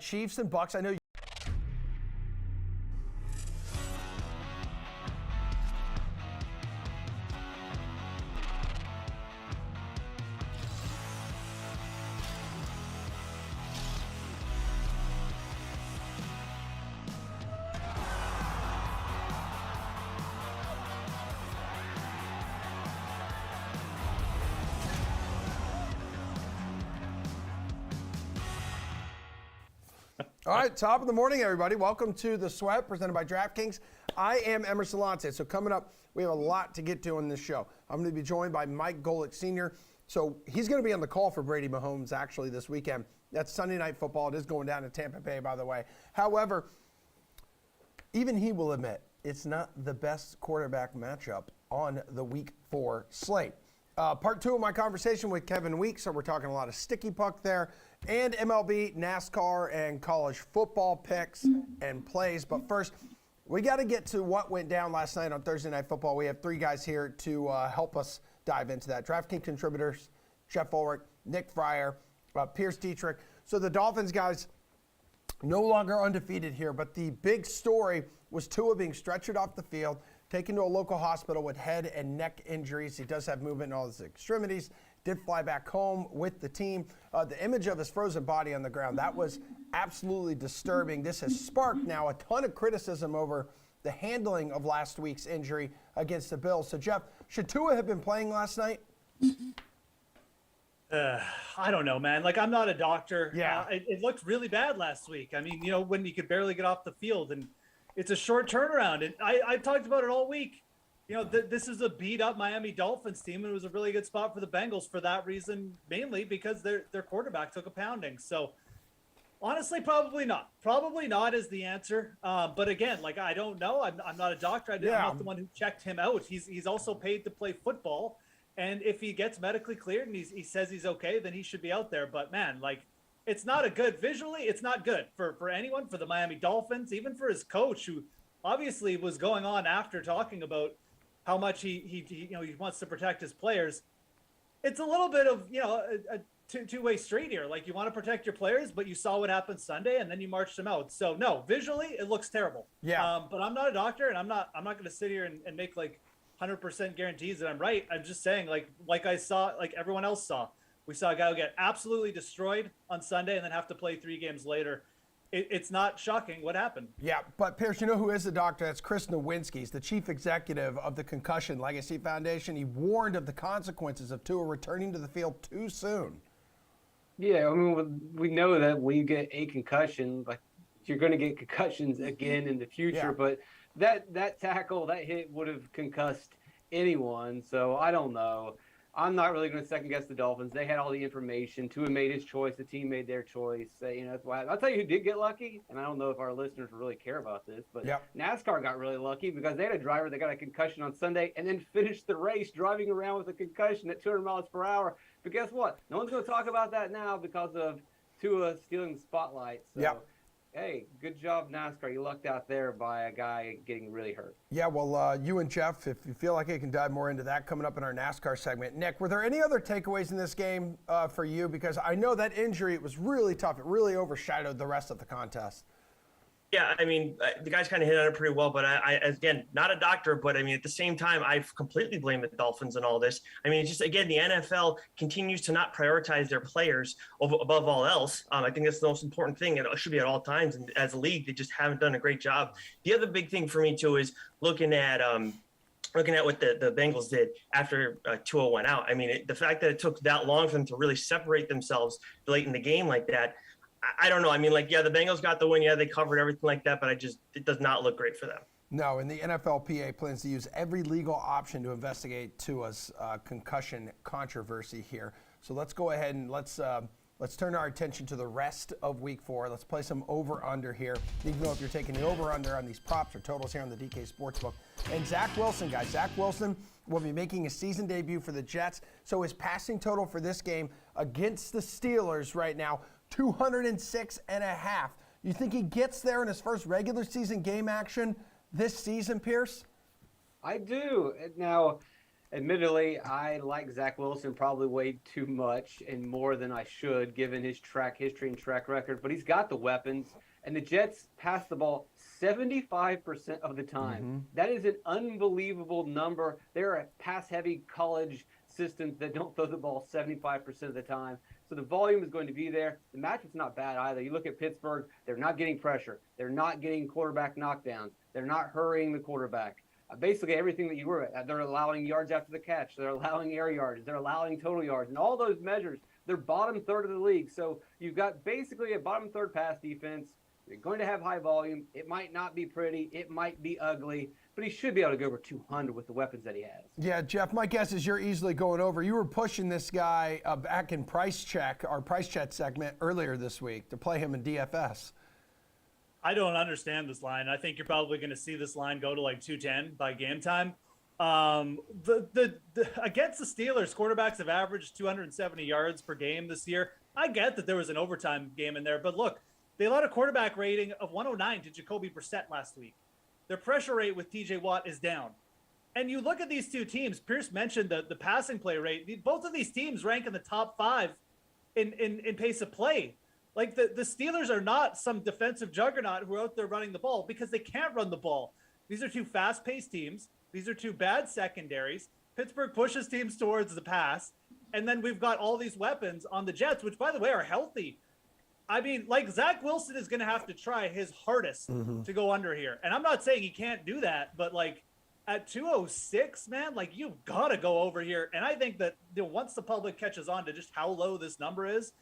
Chiefs and Bucks. I know. All right, top of the morning, everybody. Welcome to The Sweat, presented by DraftKings. I am Emerson Lance. So coming up, we have a lot to get to in this show. I'm going to be joined by Mike Golick Sr. So he's going to be on the call for Brady Mahomes, actually, this weekend. That's Sunday Night Football. It is going down in Tampa Bay, by the way. However, even he will admit it's not the best quarterback matchup on the Week 4 slate. Part 2 of my conversation with Kevin Weeks, so we're talking a lot of sticky puck there, and MLB, NASCAR, and college football picks and plays. But first, we got to get to what went down last night on Thursday Night Football. We have 3 guys here to help us dive into that. DraftKings contributors, Jeff Ulrich, Nick Fryer, Pierce Dietrich. So the Dolphins guys no longer undefeated here, but the big story was Tua being stretchered off the field, taken to a local hospital with head and neck injuries. He does have movement in all his extremities. Did fly back home with the team. The image of his frozen body on the ground, that was absolutely disturbing. This has sparked now a ton of criticism over the handling of last week's injury against the Bills. So, Jeff, should Tua have been playing last night? I don't know, man. Like, I'm not a doctor. Yeah. It looked really bad last week. I mean, when he could barely get off the field, and it's a short turnaround. And I talked about it all week. This is a beat-up Miami Dolphins team, and it was a really good spot for the Bengals for that reason, mainly because their quarterback took a pounding. So, honestly, probably not. Probably not is the answer. But again, like, I don't know. I'm not a doctor. I'm not the one who checked him out. He's also paid to play football, and if he gets medically cleared and he says he's okay, then he should be out there. But man, like, it's not a good visually. It's not good for anyone, for the Miami Dolphins, even for his coach, who obviously was going on after talking about how much he wants to protect his players. It's a little bit of a two-way street here. Like, you want to protect your players, but you saw what happened Sunday, and then you marched them out. So no, visually it looks terrible. Yeah. But I'm not a doctor, and I'm not going to sit here and make like 100% guarantees that I'm right. I'm just saying, like I saw, like everyone else saw. We saw a guy who get absolutely destroyed on Sunday and then have to play 3 games later. It's not shocking what happened. Yeah, but Pierce, you know who is the doctor? That's Chris Nowinski. He's the chief executive of the Concussion Legacy Foundation. He warned of the consequences of Tua returning to the field too soon. Yeah, I mean, we know that when you get a concussion, like, you're going to get concussions again in the future. Yeah. But that tackle, that hit would have concussed anyone. So I don't know. I'm not really going to second guess the Dolphins. They had all the information. Tua made his choice. The team made their choice. That's why I'll tell you who did get lucky. And I don't know if our listeners really care about this, but NASCAR got really lucky because they had a driver that got a concussion on Sunday and then finished the race driving around with a concussion at 200 miles per hour. But guess what? No one's going to talk about that now because of Tua stealing the spotlight. So, hey, good job, NASCAR. You lucked out there by a guy getting really hurt. Yeah, well, you and Jeff, if you feel like you can dive more into that coming up in our NASCAR segment. Nick, were there any other takeaways in this game for you? Because I know that injury, it was really tough. It really overshadowed the rest of the contest. Yeah, I mean, the guys kind of hit on it pretty well, but I, again, not a doctor, but I mean, at the same time, I completely blame the Dolphins in all this. I mean, it's just, again, the NFL continues to not prioritize their players above all else. I think that's the most important thing, and it should be at all times. And as a league, they just haven't done a great job. The other big thing for me, too, is looking at what the Bengals did after Tua went out. I mean, the fact that it took that long for them to really separate themselves late in the game like that, I don't know. I mean, like, yeah, the Bengals got the win. Yeah, they covered everything like that, but it does not look great for them. No, and the NFLPA plans to use every legal option to investigate Tua's concussion controversy here. So let's go ahead and let's turn our attention to the rest of Week 4. Let's play some over-under here. You can know if you're taking the over-under on these props or totals here on the DK Sportsbook. And Zach Wilson, guys. Zach Wilson will be making his season debut for the Jets. So his passing total for this game against the Steelers right now, 206.5. You think he gets there in his first regular season game action this season, Pierce? I do. Now, Admittedly, I like Zach Wilson probably way too much and more than I should, given his track history and track record. But he's got the weapons, and the Jets pass the ball 75% of the time. That is an unbelievable number. They're a pass-heavy college system that don't throw the ball 75% of the time. So the volume is going to be there. The matchup's not bad either. You look at Pittsburgh, they're not getting pressure. They're not getting quarterback knockdowns. They're not hurrying the quarterback. Basically everything that you were at. They're allowing yards after the catch. They're allowing air yards. They're allowing total yards. And all those measures, they're bottom third of the league. So you've got basically a bottom third pass defense. You're going to have high volume. It might not be pretty. It might be ugly. But he should be able to go over 200 with the weapons that he has. Yeah, Jeff, my guess is you're easily going over. You were pushing this guy back in Price Check, our Price Check segment earlier this week, to play him in DFS. I don't understand this line. I think you're probably going to see this line go to like 210 by game time. Against the Steelers, quarterbacks have averaged 270 yards per game this year. I get that there was an overtime game in there, but look, they allowed a quarterback rating of 109 to Jacoby Brissett last week. Their pressure rate with TJ Watt is down. And you look at these two teams, Pierce mentioned the passing play rate. Both of these teams rank in the top 5 in pace of play. Like the Steelers are not some defensive juggernaut who are out there running the ball because they can't run the ball. These are two fast-paced teams. These are two bad secondaries. Pittsburgh pushes teams towards the pass. And then we've got all these weapons on the Jets, which, by the way, are healthy. I mean, like, Zach Wilson is going to have to try his hardest to go under here. And I'm not saying he can't do that, but, like, at 206, man, like, you've got to go over here. And I think that once the public catches on to just how low this number is,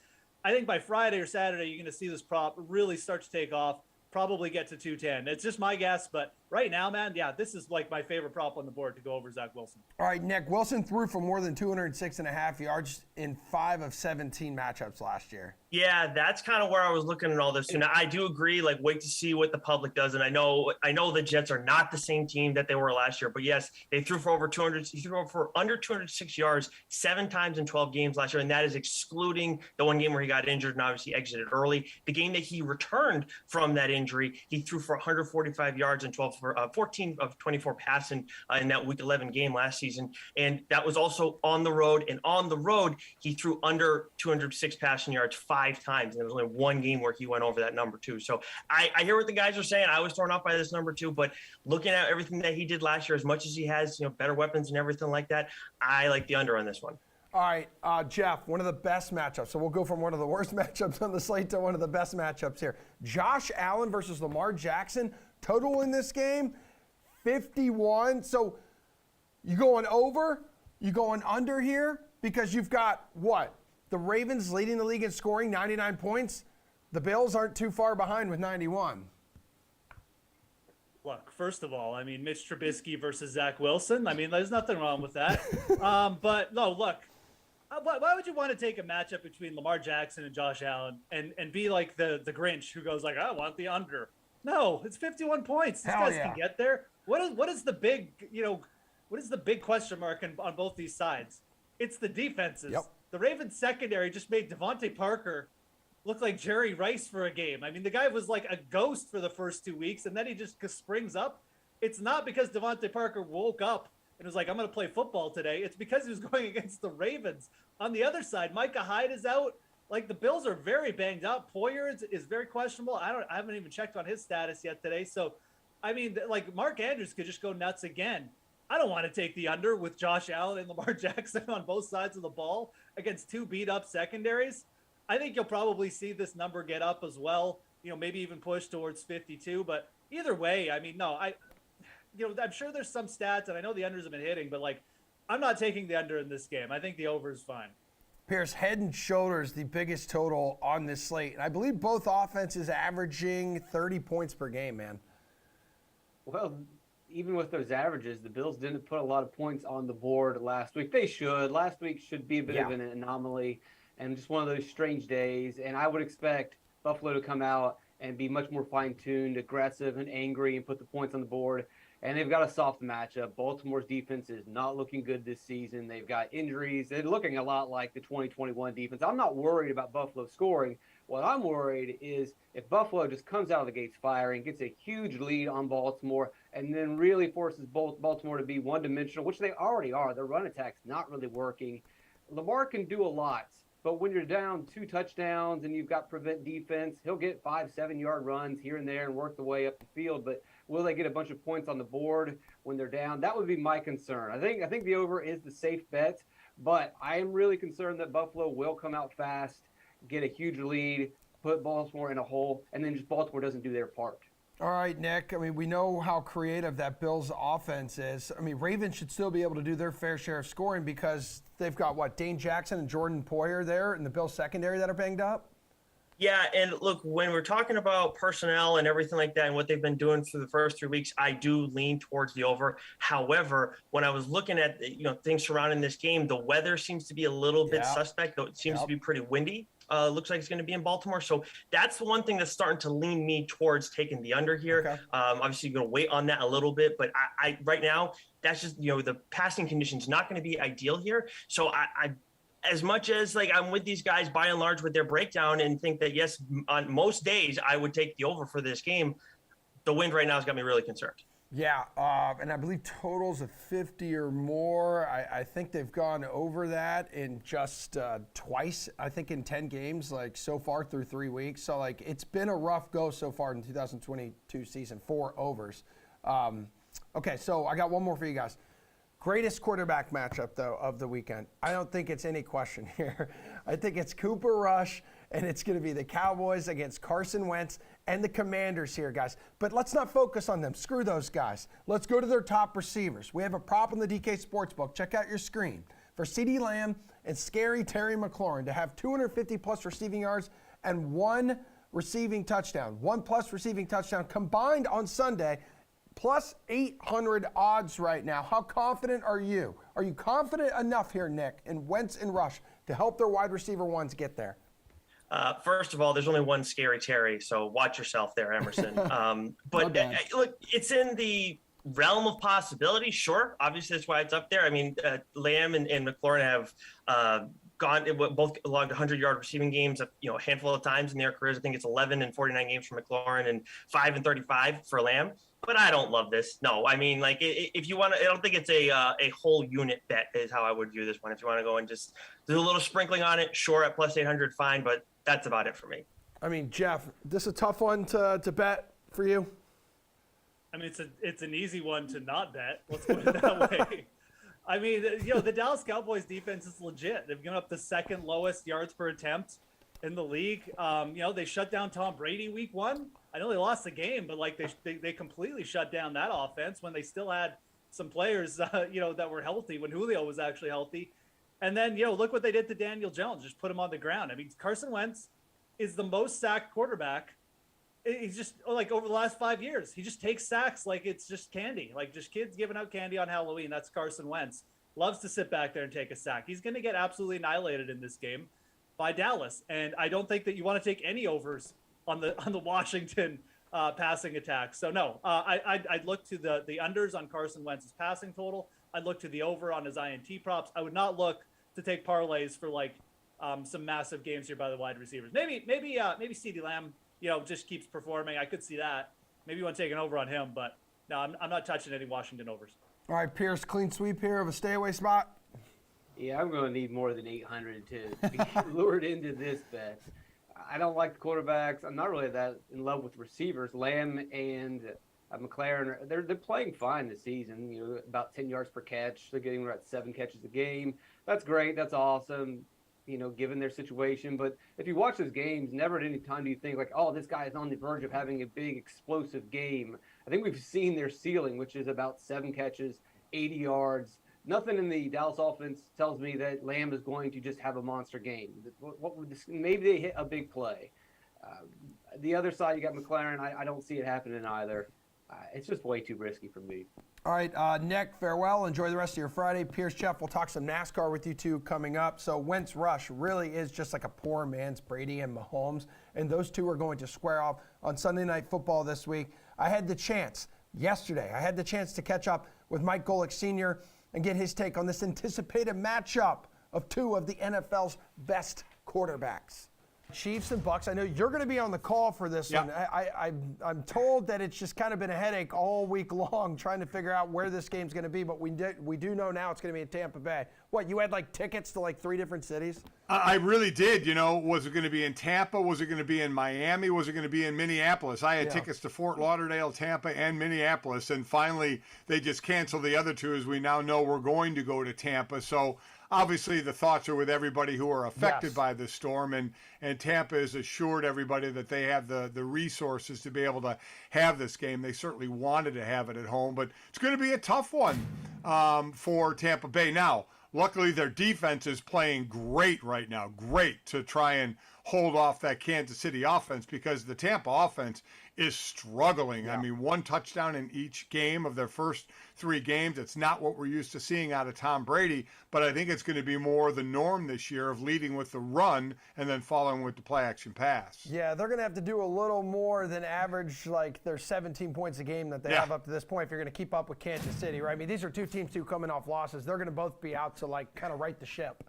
I think by Friday or Saturday, you're going to see this prop really start to take off, probably get to 210. It's just my guess, but right now, man, yeah, this is like my favorite prop on the board to go over Zach Wilson. All right, Nick, Wilson threw for more than 206.5 yards in 5 of 17 matchups last year. Yeah, that's kind of where I was looking at all this too. Now, I do agree, like, wait to see what the public does. And I know the Jets are not the same team that they were last year, but yes, they threw for over 200, he threw for under 206 yards 7 times in 12 games last year. And that is excluding the one game where he got injured and obviously exited early. The game that he returned from that injury, he threw for 145 yards and 14 of 24 passing in that week 11 game last season. And that was also on the road. And on the road, he threw under 206 passing yards 5 times, and there was only one game where he went over that number too. So I hear what the guys are saying. I was thrown off by this number too, but looking at everything that he did last year, as much as he has, better weapons and everything like that, I like the under on this one. All right, Jeff, one of the best matchups. So we'll go from one of the worst matchups on the slate to one of the best matchups here. Josh Allen versus Lamar Jackson. Total in this game, 51. So you going over? You going under here? Because you've got what? The Ravens leading the league in scoring, 99 points. The Bills aren't too far behind with 91. Look, first of all, I mean, Mitch Trubisky versus Zach Wilson. I mean, there's nothing wrong with that. But no, look, why would you want to take a matchup between Lamar Jackson and Josh Allen and be like the Grinch who goes like, I want the under? No, it's 51 points. These guys can get there. What is the big, what is the big question mark on both these sides? It's the defenses. Yep. The Ravens secondary just made Devontae Parker look like Jerry Rice for a game. I mean, the guy was like a ghost for the first 2 weeks, and then he just springs up. It's not because Devontae Parker woke up and was like, I'm going to play football today. It's because he was going against the Ravens. On the other side, Micah Hyde is out. Like, the Bills are very banged up. Poyer is very questionable. I haven't even checked on his status yet today. So, I mean, like, Mark Andrews could just go nuts again. I don't want to take the under with Josh Allen and Lamar Jackson on both sides of the ball against 2 beat-up secondaries. I think you'll probably see this number get up as well, maybe even push towards 52. But either way, I mean, no, I'm sure there's some stats, and I know the unders have been hitting, but, like, I'm not taking the under in this game. I think the over is fine. Pierce, head and shoulders the biggest total on this slate. And I believe both offenses averaging 30 points per game, man. Well, even with those averages, the Bills didn't put a lot of points on the board last week. They should. Last week should be a bit of an anomaly and just one of those strange days. And I would expect Buffalo to come out and be much more fine-tuned, aggressive, and angry and put the points on the board. And they've got a soft matchup. Baltimore's defense is not looking good this season. They've got injuries. They're looking a lot like the 2021 defense. I'm not worried about Buffalo scoring, What I'm worried is if Buffalo just comes out of the gates firing, gets a huge lead on Baltimore, and then really forces Baltimore to be one-dimensional, which they already are. Their run attack's not really working. Lamar can do a lot, but when you're down 2 touchdowns and you've got prevent defense, he'll get 5-7 yard runs here and there and work the way up the field. But will they get a bunch of points on the board when they're down? That would be my concern. I think the over is the safe bet, but I am really concerned that Buffalo will come out fast, get a huge lead, put Baltimore in a hole, and then just Baltimore doesn't do their part. All right, Nick. I mean, we know how creative that Bills offense is. I mean, Ravens should still be able to do their fair share of scoring because they've got, Dane Jackson and Jordan Poyer there in the Bills secondary that are banged up? Yeah, and look, when we're talking about personnel and everything like that and what they've been doing for the first 3 weeks, I do lean towards the over. However, when I was looking at things surrounding this game, the weather seems to be a little bit suspect, though it seems to be pretty windy. Looks like it's going to be in Baltimore. So that's the one thing that's starting to lean me towards taking the under here. Okay. Obviously, you're going to wait on that a little bit, but I right now, that's just, the passing conditions not going to be ideal here. So I as much as I'm with these guys by and large with their breakdown and think that, yes, on most days I would take the over for this game, the wind right now has got me really concerned. Yeah, and I believe totals of 50 or more. I think they've gone over that in just twice, I think in 10 games, so far through 3 weeks. So, it's been a rough go so far in the 2022 season, 4 overs. Okay, so I got one more for you guys. Greatest quarterback matchup, though, of the weekend. I don't think it's any question here. I think it's Cooper Rush, and it's going to be the Cowboys against Carson Wentz and the Commanders here, guys. But let's not focus on them. Screw those guys. Let's go to their top receivers. We have a prop in the DK Sportsbook. Check out your screen. For CeeDee Lamb and Scary Terry McLaurin to have 250-plus receiving yards and 1 receiving touchdown, 1+ receiving touchdown combined on Sunday, plus 800 odds right now. How confident are you? Are you confident enough here, Nick, in Wentz and Rush to help their wide receiver ones get there? First of all, there's only one Scary Terry, so watch yourself there, Emerson. But look, it's in the realm of possibility, sure. Obviously, that's why it's up there. I mean, Lamb and McLaurin have both logged 100-yard receiving games, a handful of times in their careers. I think it's 11 and 49 games for McLaurin and 5 and 35 for Lamb. But I don't love this. No, I mean, if you want to, I don't think it's a whole unit bet is how I would view this one. If you want to go and just do a little sprinkling on it, sure, at plus 800, fine. But that's about it for me. I mean, Jeff, this is a tough one to bet for you. I mean, it's an easy one to not bet. Let's put it that way. I mean, the Dallas Cowboys defense is legit. They've given up the 2nd lowest yards per attempt in the league. They shut down Tom Brady week 1. I know they lost the game, but they completely shut down that offense when they still had some players, that were healthy when Julio was actually healthy. And then, look what they did to Daniel Jones, just put him on the ground. I mean, Carson Wentz is the most sacked quarterback. He's just over the last 5 years, he just takes sacks like it's just candy, just kids giving out candy on Halloween. That's Carson Wentz. Loves to sit back there and take a sack. He's going to get absolutely annihilated in this game by Dallas. And I don't think that you want to take any overs on the Washington passing attack. So no, I'd look to the unders on Carson Wentz's passing total. I'd look to the over on his INT props. I would not look to take parlays for some massive games here by the wide receivers. Maybe CeeDee Lamb, just keeps performing. I could see that. Maybe you want to take an over on him, but no, I'm not touching any Washington overs. All right, Pierce, clean sweep here of a stay away spot. Yeah, I'm going to need more than 800 to be lured into this bet. I don't like the quarterbacks. I'm not really that in love with receivers. Lamb and McLaren, they're playing fine this season. About 10 yards per catch. They're getting about 7 catches a game. That's great. That's awesome. Given their situation. But if you watch those games, never at any time do you think this guy is on the verge of having a big explosive game. I think we've seen their ceiling, which is about 7 catches, 80 yards. Nothing in the Dallas offense tells me that Lamb is going to just have a monster game. Maybe they hit a big play. The other side, you got McLaren. I don't see it happening either. It's just way too risky for me. All right, Nick, farewell. Enjoy the rest of your Friday. Pierce, Jeff, we'll talk some NASCAR with you two coming up. So Wentz Rush really is just like a poor man's Brady and Mahomes, and those two are going to square off on Sunday Night Football this week. I had the chance yesterday. I had the chance to catch up with Mike Golick Sr. and get his take on this anticipated matchup of 2 of the NFL's best quarterbacks. Chiefs and Bucks. I know you're going to be on the call for this one. I'm told that it's just kind of been a headache all week long trying to figure out where this game's going to be, but we do know now it's going to be in Tampa Bay. What, you had like tickets to like 3 different cities? I really did. Was it going to be in Tampa? Was it going to be in Miami? Was it going to be in Minneapolis? I had tickets to Fort Lauderdale, Tampa, and Minneapolis, and finally they just canceled the other 2 as we now know we're going to go to Tampa. So obviously the thoughts are with everybody who are affected by this storm, and Tampa has assured everybody that they have the resources to be able to have this game. They certainly wanted to have it at home, but it's going to be a tough one for Tampa Bay. Now, luckily their defense is playing great right now, great to try and hold off that Kansas City offense, because the Tampa offense is struggling. I mean, 1 touchdown in each game of their first 3 games. It's not what we're used to seeing out of Tom Brady, but I think it's going to be more the norm this year of leading with the run and then following with the play action pass. Yeah, they're going to have to do a little more than average, like their 17 points a game that they have up to this point if you're going to keep up with Kansas City, right? I mean, these are 2 teams coming off losses. They're going to both be out to like kind of right the ship.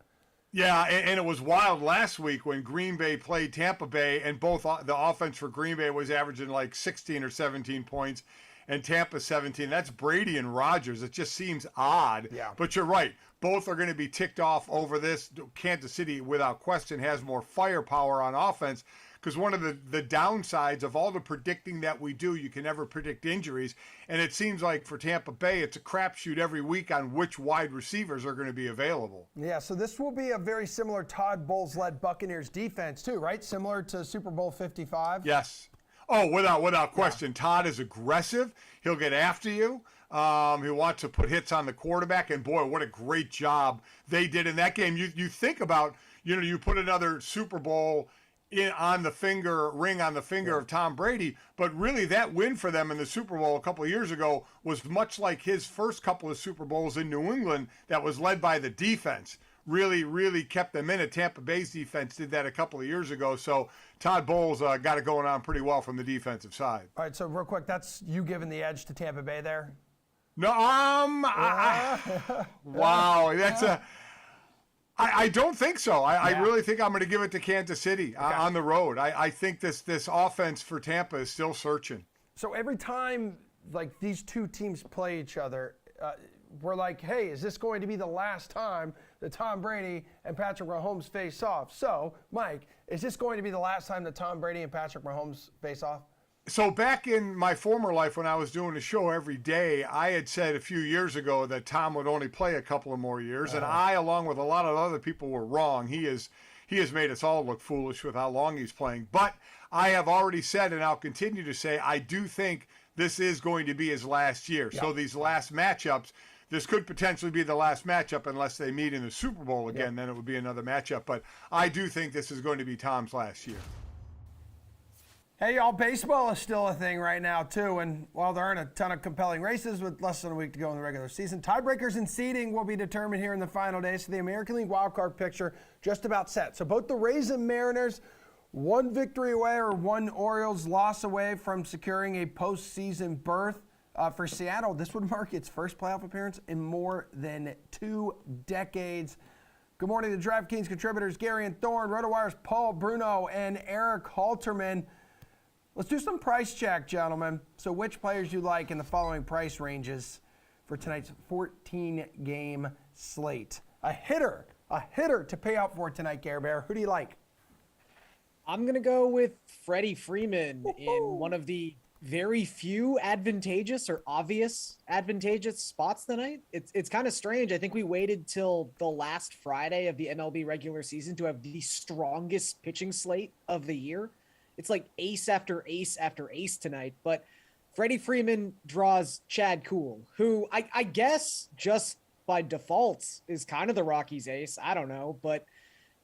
Yeah, and it was wild last week when Green Bay played Tampa Bay, and both the offense for Green Bay was averaging like 16 or 17 points, and Tampa 17. That's Brady and Rodgers. It just seems odd. Yeah. But you're right. Both are going to be ticked off over this. Kansas City, without question, has more firepower on offense, because one of the downsides of all the predicting that we do, you can never predict injuries. And it seems like for Tampa Bay, it's a crapshoot every week on which wide receivers are going to be available. Yeah, so this will be a very similar Todd Bowles-led Buccaneers defense too, right? Similar to Super Bowl 55? Yes. Oh, without question. Todd is aggressive. He'll get after you. He wants to put hits on the quarterback. And, boy, what a great job they did in that game. You think about, you put another Super Bowl ring on the finger of Tom Brady, but really that win for them in the Super Bowl a couple of years ago was much like his first couple of Super Bowls in New England that was led by the defense. Really kept them in it. Tampa Bay's defense did that a couple of years ago, so Todd Bowles got it going on pretty well from the defensive side. All right, so real quick, that's you giving the edge to Tampa Bay there? No, wow, that's I don't think so. I really think I'm going to give it to Kansas City on the road. I think this offense for Tampa is still searching. So every time like these 2 teams play each other, we're like, hey, is this going to be the last time that Tom Brady and Patrick Mahomes face off? So, Mike, is this going to be the last time that Tom Brady and Patrick Mahomes face off? So back in my former life when I was doing the show every day, I had said a few years ago that Tom would only play a couple of more years, and I, along with a lot of other people, were wrong. He has made us all look foolish with how long he's playing. But I have already said, and I'll continue to say, I do think this is going to be his last year. Yep. So these last matchups, this could potentially be the last matchup unless they meet in the Super Bowl again. Yep. Then it would be another matchup. But I do think this is going to be Tom's last year. Hey, y'all, baseball is still a thing right now, too. And while there aren't a ton of compelling races with less than a week to go in the regular season, tiebreakers and seeding will be determined here in the final days. So the American League wildcard picture just about set. So both the Rays and Mariners, 1 victory away or 1 Orioles loss away from securing a postseason berth. For Seattle, this would mark its first playoff appearance in more than 2 decades. Good morning to DraftKings contributors Gary and Thorne, RotoWire's Paul Bruno, and Eric Halterman. Let's do some price check, gentlemen. So which players you like in the following price ranges for tonight's 14-game slate? A hitter to pay out for tonight, Gare Bear. Who do you like? I'm going to go with Freddie Freeman in one of the very few advantageous or obvious advantageous spots tonight. It's kind of strange. I think we waited till the last Friday of the MLB regular season to have the strongest pitching slate of the year. It's like ace after ace after ace tonight, but Freddie Freeman draws Chad Kuhl, who I guess just by default is kind of the Rockies ace. I don't know, but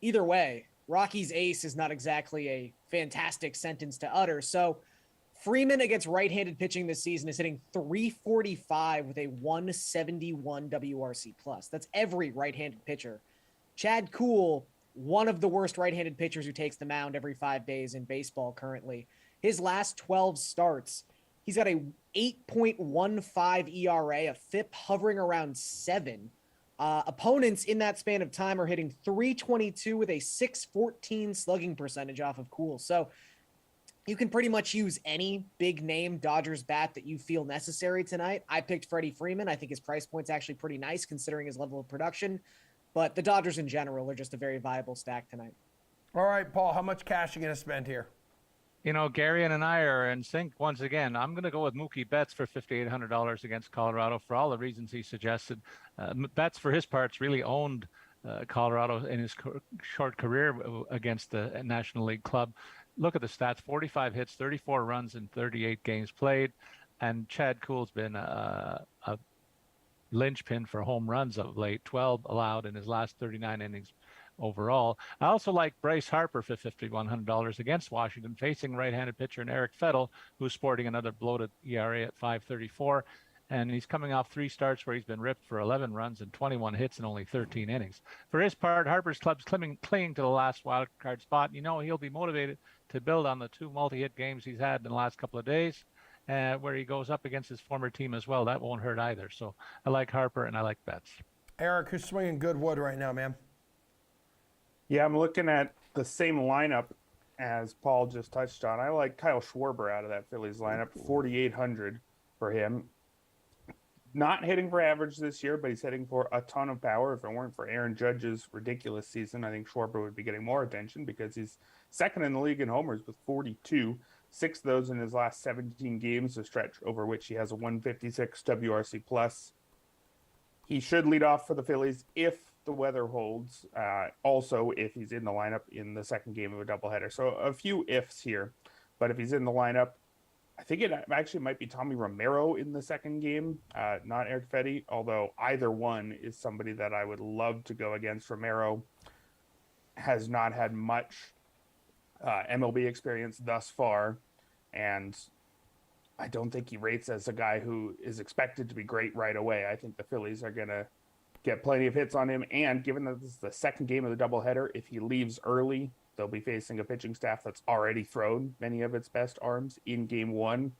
either way, Rockies ace is not exactly a fantastic sentence to utter. So Freeman against right-handed pitching this season is hitting .345 with a 171 WRC plus. That's every right-handed pitcher. Chad Kuhl, one of the worst right-handed pitchers who takes the mound every 5 days in baseball currently. His last 12 starts, he's got a 8.15 ERA, a FIP hovering around 7, Opponents in that span of time are hitting 322 with a 614 slugging percentage off of Cool. So you can pretty much use any big name Dodgers bat that you feel necessary tonight. I picked Freddie Freeman. I think his price point's actually pretty nice considering his level of production. But the Dodgers in general are just a very viable stack tonight. All right, Paul, how much cash are you going to spend here? Gary and I are in sync once again. I'm going to go with Mookie Betts for $5,800 against Colorado for all the reasons he suggested. Betts, for his parts, really owned Colorado in his short career against the National League club. Look at the stats: 45 hits, 34 runs in 38 games played. And Chad Kuhl's been a linchpin for home runs of late, 12 allowed in his last 39 innings overall. I also like Bryce Harper for $5,100 against Washington, facing right-handed pitcher and Eric Fettel, who's sporting another bloated ERA at 5.34. And he's coming off 3 starts where he's been ripped for 11 runs and 21 hits in only 13 innings. For his part, Harper's club's clinging to the last wild card spot. He'll be motivated to build on the 2 multi-hit games he's had in the last couple of days, where he goes up against his former team as well. That won't hurt either. So I like Harper and I like Betts. Eric, who's swinging good wood right now, man? Yeah, I'm looking at the same lineup as Paul just touched on. I like Kyle Schwarber out of that Phillies lineup, 4,800 for him. Not hitting for average this year, but he's hitting for a ton of power. If it weren't for Aaron Judge's ridiculous season, I think Schwarber would be getting more attention because he's second in the league in homers with 42. 6 of those in his last 17 games, a stretch over which he has a 156 WRC+. He should lead off for the Phillies if the weather holds. Also, if he's in the lineup in the second game of a doubleheader. So a few ifs here. But if he's in the lineup, I think it actually might be Tommy Romero in the second game, not Eric Fetty, although either one is somebody that I would love to go against. Romero has not had much MLB experience thus far, and I don't think he rates as a guy who is expected to be great right away. I think the Phillies are going to get plenty of hits on him, and given that this is the second game of the doubleheader, if he leaves early, they'll be facing a pitching staff that's already thrown many of its best arms in game 1.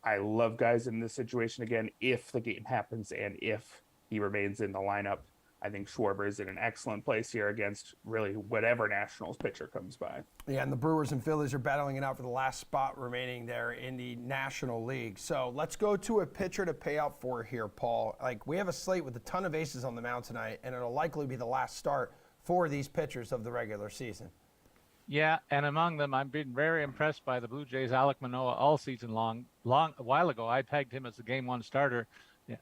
I love guys in this situation again if the game happens and if he remains in the lineup. I think Schwarber is in an excellent place here against really whatever Nationals pitcher comes by. Yeah, and the Brewers and Phillies are battling it out for the last spot remaining there in the National League. So let's go to a pitcher to pay out for here, Paul. We have a slate with a ton of aces on the mound tonight, and it'll likely be the last start for these pitchers of the regular season. Yeah, and among them, I've been very impressed by the Blue Jays' Alec Manoa all season long. A while ago, I pegged him as a Game 1 starter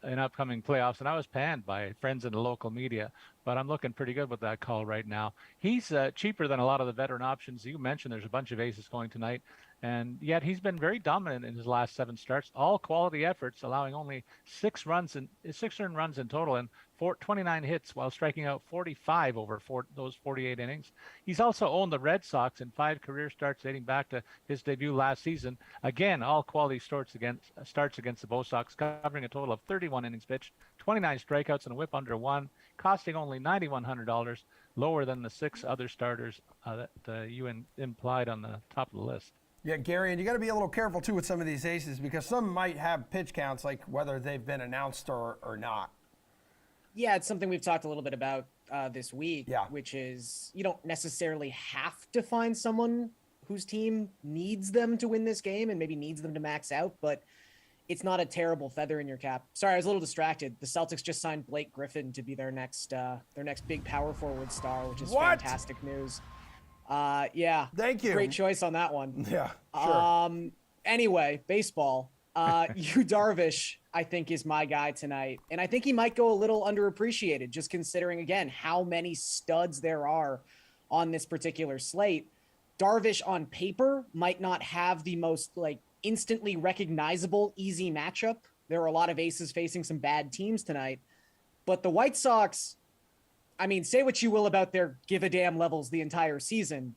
in upcoming playoffs, and I was panned by friends in the local media, but I'm looking pretty good with that call right now. He's cheaper than a lot of the veteran options. You mentioned there's a bunch of aces going tonight, and yet he's been very dominant in his last 7 starts, all quality efforts, allowing only 6 earned runs in total and 29 hits while striking out 45 over those 48 innings. He's also owned the Red Sox in 5 career starts dating back to his debut last season. Again, all quality starts against the Bo Sox, covering a total of 31 innings pitched, 29 strikeouts and a whip under 1, costing only $9,100, lower than the 6 other starters that you implied on the top of the list. Yeah, Gary, and you got to be a little careful too with some of these aces because some might have pitch counts like whether they've been announced or not. Yeah, it's something we've talked a little bit about this week, Yeah. which is you don't necessarily have to find someone whose team needs them to win this game and maybe needs them to max out, but it's not a terrible feather in your cap. Sorry, I was a little distracted. The Celtics just signed Blake Griffin to be their next big power forward star, which is fantastic news. Yeah. Thank you. Great choice on that one. Yeah, sure. Anyway, baseball. Yu Darvish, I think, is my guy tonight. And I think he might go a little underappreciated, just considering, again, how many studs there are on this particular slate. Darvish on paper might not have the most instantly recognizable easy matchup. There are a lot of aces facing some bad teams tonight. But the White Sox, I mean, say what you will about their give a damn levels the entire season.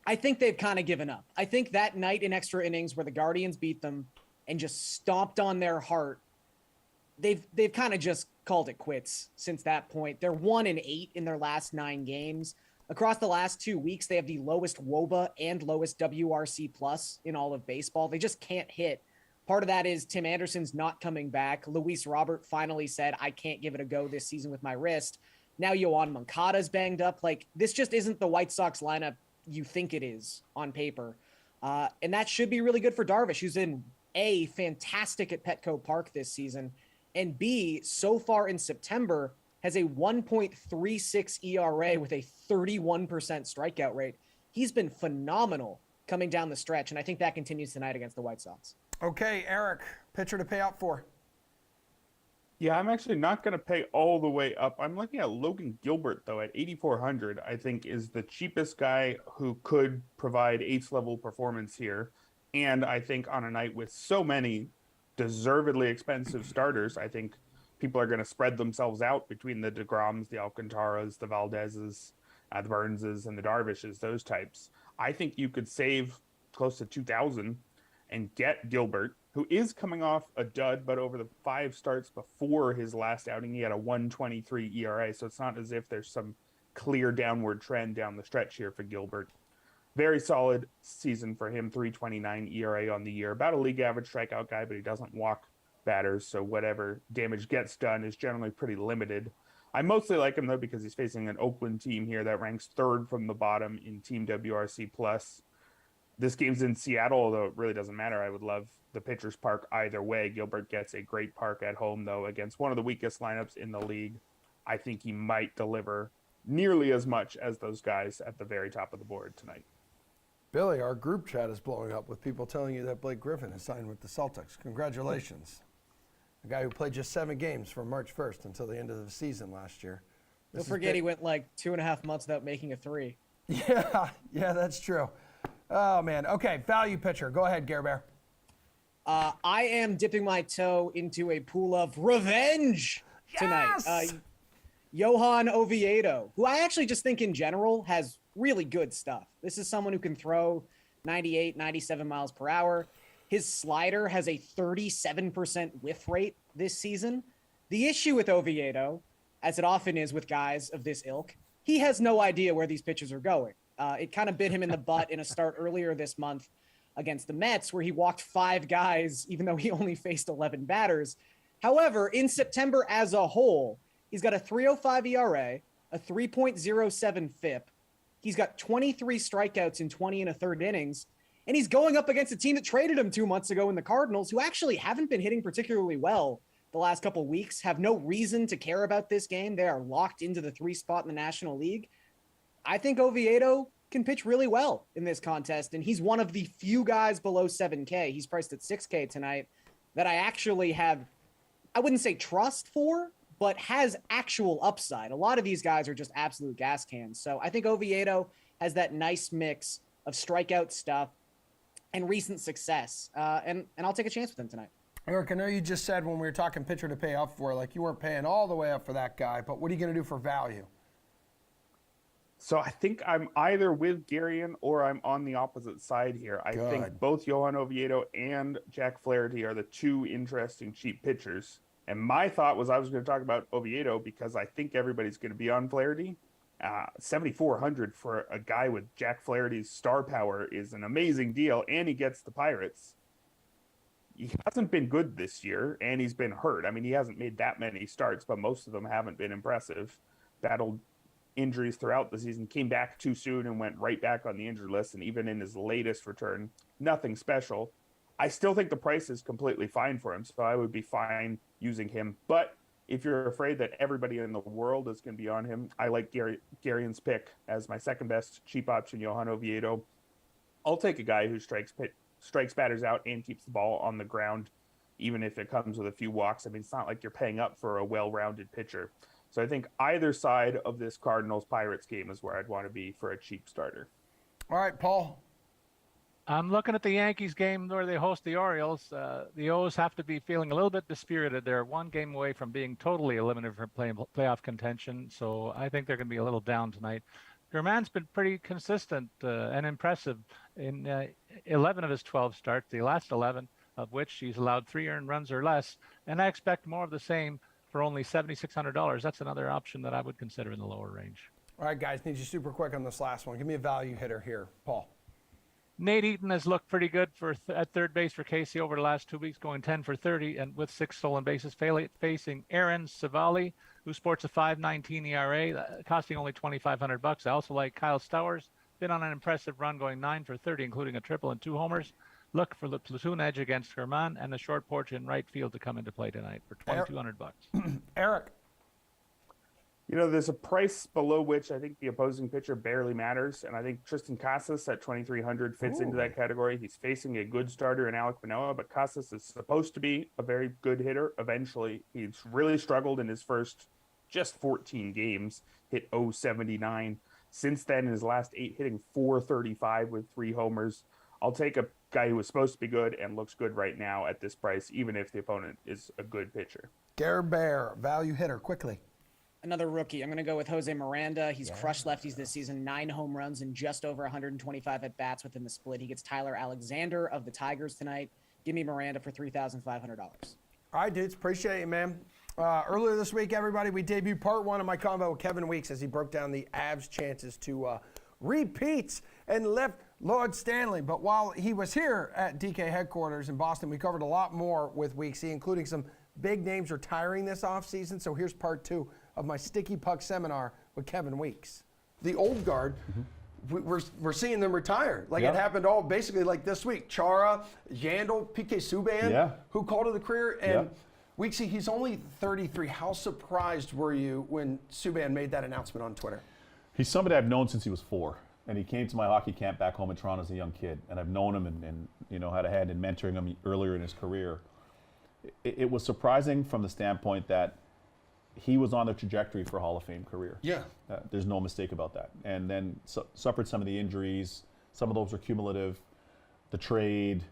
I think they've kind of given up. I think that night in extra innings where the Guardians beat them and just stomped on their heart, they've kind of just called it quits since that point. They're 1-8 in their last 9 games. Across the last 2 weeks, they have the lowest WOBA and lowest WRC plus in all of baseball. They just can't hit Part of that is Tim Anderson's not coming back. Luis Robert finally said, I can't give it a go this season with my wrist. Now Yoan Moncada's banged up. Like, this just isn't the White Sox lineup you think it is on paper. And that should be really good for Darvish, who's been A, fantastic at Petco Park this season, and B, so far in September, has a 1.36 ERA with a 31% strikeout rate. He's been phenomenal coming down the stretch, and I think that continues tonight against the White Sox. Okay, Eric, pitcher to pay out for. Yeah, I'm actually not going to pay all the way up. I'm looking at Logan Gilbert, though, at 8,400, I think is the cheapest guy who could provide ace-level performance here. And I think on a night with so many deservedly expensive starters, I think people are going to spread themselves out between the DeGroms, the Alcantaras, the Valdezes, the Burnses, and the Darvishes, those types. I think you could save close to 2,000 and get Gilbert, who is coming off a dud, but over the 5 starts before his last outing, he had a 1.23 ERA. So it's not as if there's some clear downward trend down the stretch here for Gilbert. Very solid season for him, 3.29 ERA on the year. About a league average strikeout guy, but he doesn't walk batters, so whatever damage gets done is generally pretty limited. I mostly like him, though, because he's facing an Oakland team here that ranks 3rd from the bottom in Team WRC+. This game's in Seattle, although it really doesn't matter. I would love the pitcher's park either way. Gilbert gets a great park at home, though, against one of the weakest lineups in the league. I think he might deliver nearly as much as those guys at the very top of the board tonight. Billy, our group chat is blowing up with people telling you that Blake Griffin has signed with the Celtics. Congratulations. A guy who played just 7 games from March 1st until the end of the season last year. Don't forget he went like 2.5 months without making a 3. Yeah, that's true. Oh, man. Okay, value pitcher. Go ahead, Gare Bear. I am dipping my toe into a pool of revenge tonight. Yes! Johan Oviedo, who I actually just think in general has really good stuff. This is someone who can throw 98, 97 miles per hour. His slider has a 37% whiff rate this season. The issue with Oviedo, as it often is with guys of this ilk, he has no idea where these pitches are going. It kind of bit him in the butt in a start earlier this month against the Mets, where he walked 5 guys, even though he only faced 11 batters. However, in September as a whole, he's got a 3.05 ERA, a 3.07 FIP. He's got 23 strikeouts in 20 1/3 innings, and he's going up against a team that traded him 2 months ago in the Cardinals, who actually haven't been hitting particularly well the last couple of weeks, have no reason to care about this game. They are locked into the 3 spot in the National League. I think Oviedo can pitch really well in this contest, and he's one of the few guys below 7K. He's priced at 6K tonight that I actually have, I wouldn't say trust for, but has actual upside. A lot of these guys are just absolute gas cans. So I think Oviedo has that nice mix of strikeout stuff and recent success. And I'll take a chance with him tonight. Eric, I know you just said when we were talking pitcher to pay up for, like you weren't paying all the way up for that guy, but what are you going to do for value? So I think I'm either with Garion or I'm on the opposite side here. I think both Johan Oviedo and Jack Flaherty are the 2 interesting cheap pitchers. And my thought was I was going to talk about Oviedo because I think everybody's going to be on Flaherty. 7,400 for a guy with Jack Flaherty's star power is an amazing deal, and he gets the Pirates. He hasn't been good this year, and he's been hurt. I mean, he hasn't made that many starts, but most of them haven't been impressive. Battled injuries throughout the season, came back too soon and went right back on the injured list, and even in his latest return, nothing special. I still think the price is completely fine for him, so I would be fine using him. But if you're afraid that everybody in the world is going to be on him, I like Garion's pick as my second best cheap option, Johan Oviedo. I'll take a guy who strikes batters out and keeps the ball on the ground, even if it comes with a few walks. I mean, it's not like you're paying up for a well-rounded pitcher. So I think either side of this Cardinals-Pirates game is where I'd want to be for a cheap starter. All right, Paul. I'm looking at the Yankees game where they host the Orioles. The O's have to be feeling a little bit dispirited. They're 1 game away from being totally eliminated from playoff contention, so I think they're going to be a little down tonight. Germán's been pretty consistent and impressive in 11 of his 12 starts, the last 11 of which he's allowed 3 earned runs or less, and I expect more of the same for only $7,600. That's another option that I would consider in the lower range. All right, guys, need you super quick on this last one. Give me a value hitter here, Paul. Nate Eaton has looked pretty good at third base for Casey over the last 2 weeks, going 10 for 30 and with 6 stolen bases, facing Aaron Savali, who sports a 5.19 ERA, costing only $2,500. I also like Kyle Stowers, been on an impressive run, going 9 for 30, including a triple and 2 homers. Look for the platoon edge against Herman and the short porch in right field to come into play tonight for $2,200. Eric. You know, there's a price below which I think the opposing pitcher barely matters, and I think Tristan Casas at 2,300 fits into that category. He's facing a good starter in Alec Manoa, but Casas is supposed to be a very good hitter. Eventually, he's really struggled in his first just 14 games, hit .079. Since then, in his last 8, hitting .435 with 3 homers. I'll take a guy who was supposed to be good and looks good right now at this price, even if the opponent is a good pitcher. Gare Bear, value hitter, quickly. Another rookie. I'm going to go with Jose Miranda. He's crushed lefties this season, 9 home runs and just over 125 at-bats within the split. He gets Tyler Alexander of the Tigers tonight. Give me Miranda for $3,500. All right, dudes. Appreciate it, man. Earlier this week, everybody, we debuted part 1 of my convo with Kevin Weeks as he broke down the Avs' chances to repeat and lift Lord Stanley. But while he was here at DK headquarters in Boston, we covered a lot more with Weeksy, including some big names retiring this offseason. So here's part 2 of my Sticky Puck seminar with Kevin Weeks. The old guard, we're seeing them retire. Like it happened all basically like this week. Chara, Yandel, PK Subban, who called it a career. And Weeksy, he's only 33. How surprised were you when Subban made that announcement on Twitter? He's somebody I've known since he was 4. And he came to my hockey camp back home in Toronto as a young kid. And I've known him and you know, had a hand in mentoring him earlier in his career. It was surprising from the standpoint that he was on the trajectory for a Hall of Fame career. Yeah. There's no mistake about that. And then suffered some of the injuries. Some of those were cumulative. The trade,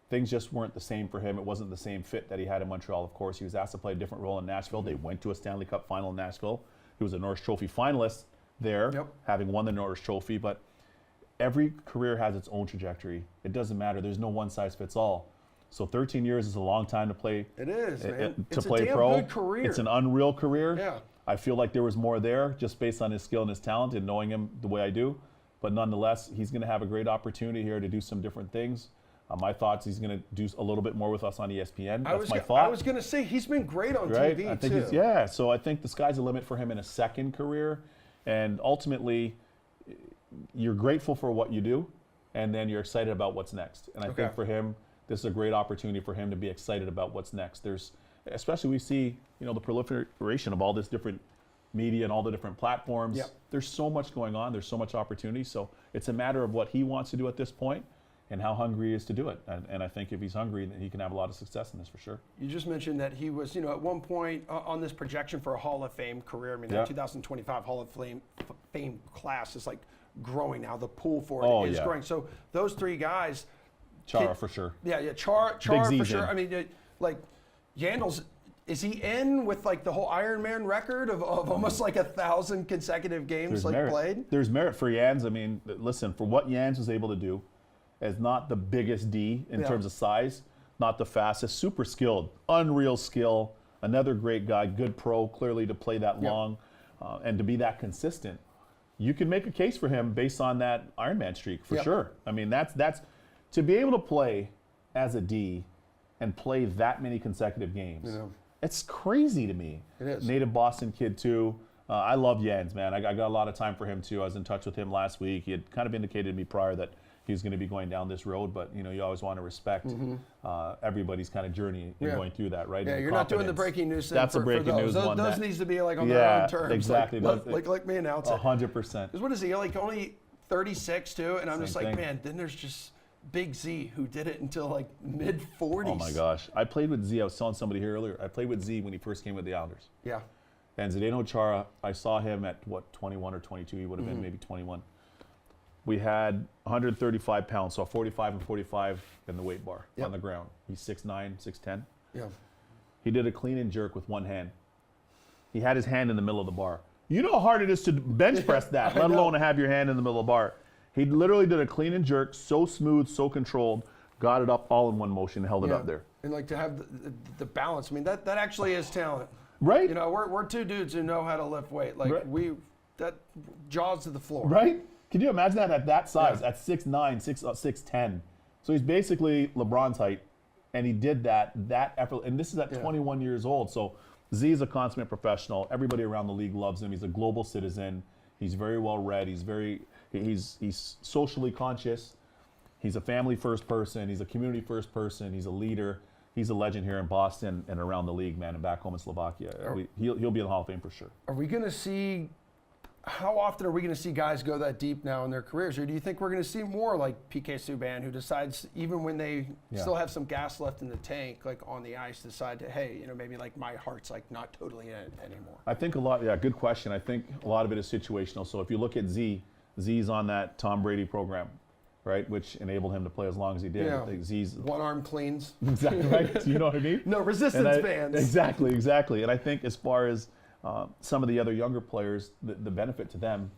things just weren't the same for him. It wasn't the same fit that he had in Montreal, of course. He was asked to play a different role in Nashville. They went to a Stanley Cup final in Nashville. He was a Norris Trophy finalist there, having won the Norris Trophy. But every career has its own trajectory. It doesn't matter. There's no one size fits all. So 13 years is a long time to play. It is, man. To it's play a damn pro. Good career. It's an unreal career. Yeah. I feel like there was more there just based on his skill and his talent and knowing him the way I do. But nonetheless, he's going to have a great opportunity here to do some different things. My thoughts, he's going to do a little bit more with us on ESPN. That's my thought. I was going to say, he's been great on TV, I think too. So I think the sky's the limit for him in a second career. And ultimately, you're grateful for what you do, and then you're excited about what's next. And I think for him, this is a great opportunity for him to be excited about what's next. There's, especially we see, you know, the proliferation of all this different media and all the different platforms. There's so much going on. There's so much opportunity. So it's a matter of what he wants to do at this point and how hungry he is to do it. And I think if he's hungry, then he can have a lot of success in this for sure. You just mentioned that he was, you know, at one point on this projection for a Hall of Fame career. I mean, that 2025 Hall of Fame class is like growing now. The pool for it is growing. So those 3 guys. Chara for sure. Chara for sure. In. I mean, like Yandel's, is he in with like the whole Ironman record of almost like 1,000 consecutive games played? There's merit for Jans. I mean, listen, for what Jans was able to do as not the biggest D in terms of size, not the fastest, super skilled, unreal skill, another great guy, good pro, clearly to play that long and to be that consistent. You can make a case for him based on that Ironman streak for sure. I mean, that's to be able to play as a D and play that many consecutive games. It's crazy to me. It is. Native Boston kid too. I love Jans, man. I got a lot of time for him too. I was in touch with him last week. He had kind of indicated to me prior that he was going to be going down this road, but you know, you always want to respect everybody's kind of journey in going through that, right? Yeah, you're not doing the breaking news. That's a breaking news one. Those needs to be like on their own terms. Exactly. Like me announce it. 100%. Because what is he? Like only 36 too, and I'm just like, thing. man. Then there's just Big Z who did it until like mid-40s. Oh my gosh. I played with Z. I was telling somebody here earlier. I played with Z when he first came with the Islanders. Yeah. And Zdeno Chara, I saw him at 21 or 22. He would have been maybe 21. We had 135 pounds, so 45 and 45 in the weight bar on the ground. He's 6'9", 6'10". Yeah. He did a clean and jerk with one hand. He had his hand in the middle of the bar. You know how hard it is to bench press that, let alone to have your hand in the middle of the bar. He literally did a clean and jerk, so smooth, so controlled, got it up all in one motion, held it up there. And like to have the balance. I mean, that actually is talent. Right. You know, we're 2 dudes who know how to lift weight. Like that jaws to the floor. Right. Can you imagine that at that size, at 6'9", 6'10"? So he's basically LeBron's height, and he did that effort. And this is at 21 years old. So Z is a consummate professional. Everybody around the league loves him. He's a global citizen. He's very well read. He's socially conscious. He's a family first person. He's a community first person. He's a leader. He's a legend here in Boston and around the league, man, and back home in Slovakia. He'll be in the Hall of Fame for sure. Are we going to see? How often are we going to see guys go that deep now in their careers, or do you think we're going to see more like PK Subban, who decides even when they still have some gas left in the tank, like on the ice, decide to, hey, you know, maybe like my heart's like not totally in it anymore? I think a lot. Yeah, good question. I think a lot of it is situational. So if you look at Z's on that Tom Brady program, right, which enabled him to play as long as he did. Yeah. I think Z's One arm cleans. exactly right. You know what I mean? No resistance bands. Exactly. And I think as far as some of the other younger players, the benefit to them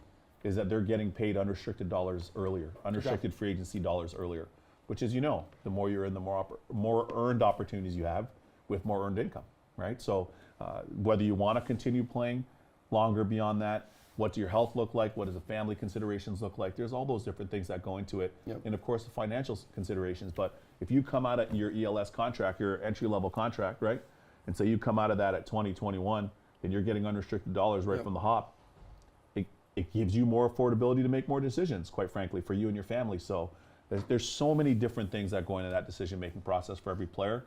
is that they're getting paid unrestricted dollars earlier, unrestricted free agency dollars earlier, which is, you know, the more you're in, the more earned opportunities you have with more earned income, right? So whether you want to continue playing longer beyond that, what does your health look like? What does the family considerations look like? There's all those different things that go into it. Yep. And of course the financial considerations. But if you come out of your ELS contract, your entry level contract, right? And so you come out of that at 2021 and you're getting unrestricted dollars right from the hop, it gives you more affordability to make more decisions, quite frankly, for you and your family. So there's so many different things that go into that decision-making process for every player.